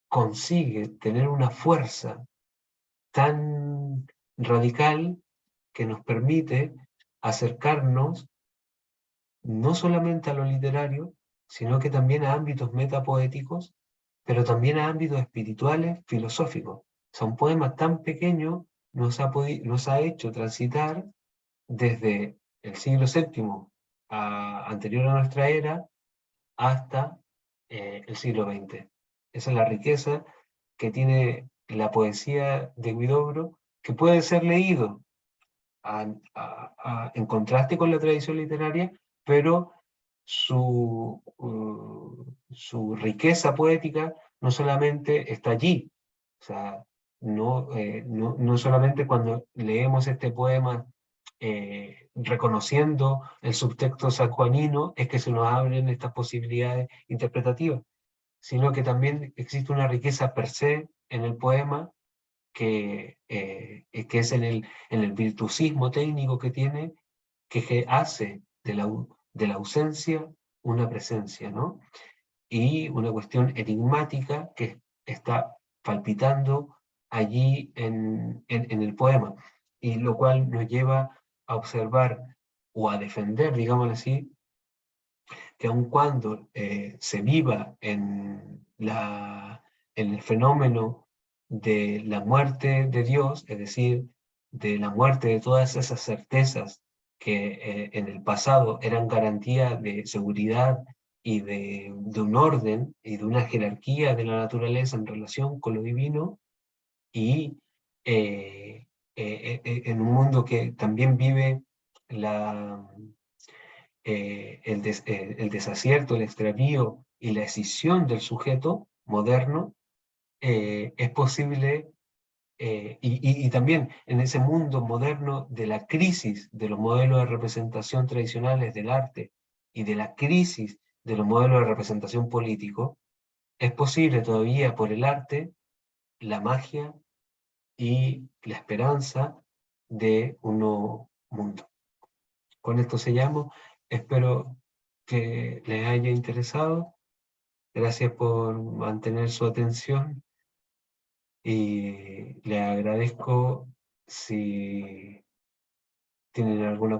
consigue tener una fuerza tan radical que nos permite acercarnos no solamente a lo literario, sino que también a ámbitos metapoéticos, pero también a ámbitos espirituales, filosóficos. Son poemas tan pequeños, nos ha hecho transitar desde el siglo VII anterior a nuestra era hasta el siglo XX. Esa es la riqueza que tiene la poesía de Huidobro, que puede ser leído en contraste con la tradición literaria, pero su riqueza poética no solamente está allí, o sea, no solamente cuando leemos este poema reconociendo el subtexto sanjuanino es que se nos abren estas posibilidades interpretativas, sino que también existe una riqueza per se en el poema que es en el virtuosismo técnico que tiene, que hace de la ausencia una presencia, ¿no? Y una cuestión enigmática que está palpitando allí en el poema, y lo cual nos lleva a observar o a defender, digámoslo así, que aun cuando se viva en el fenómeno de la muerte de Dios, es decir, de la muerte de todas esas certezas que en el pasado eran garantía de seguridad y de un orden y de una jerarquía de la naturaleza en relación con lo divino, y en un mundo que también vive la, el desacierto, el extravío y la escisión del sujeto moderno, es posible, y también en ese mundo moderno de la crisis de los modelos de representación tradicionales del arte y de la crisis de los modelos de representación político, es posible todavía por el arte, la magia y la esperanza de un nuevo mundo. Con esto sellamos, espero que les haya interesado, gracias por mantener su atención y les agradezco si tienen alguna consulta.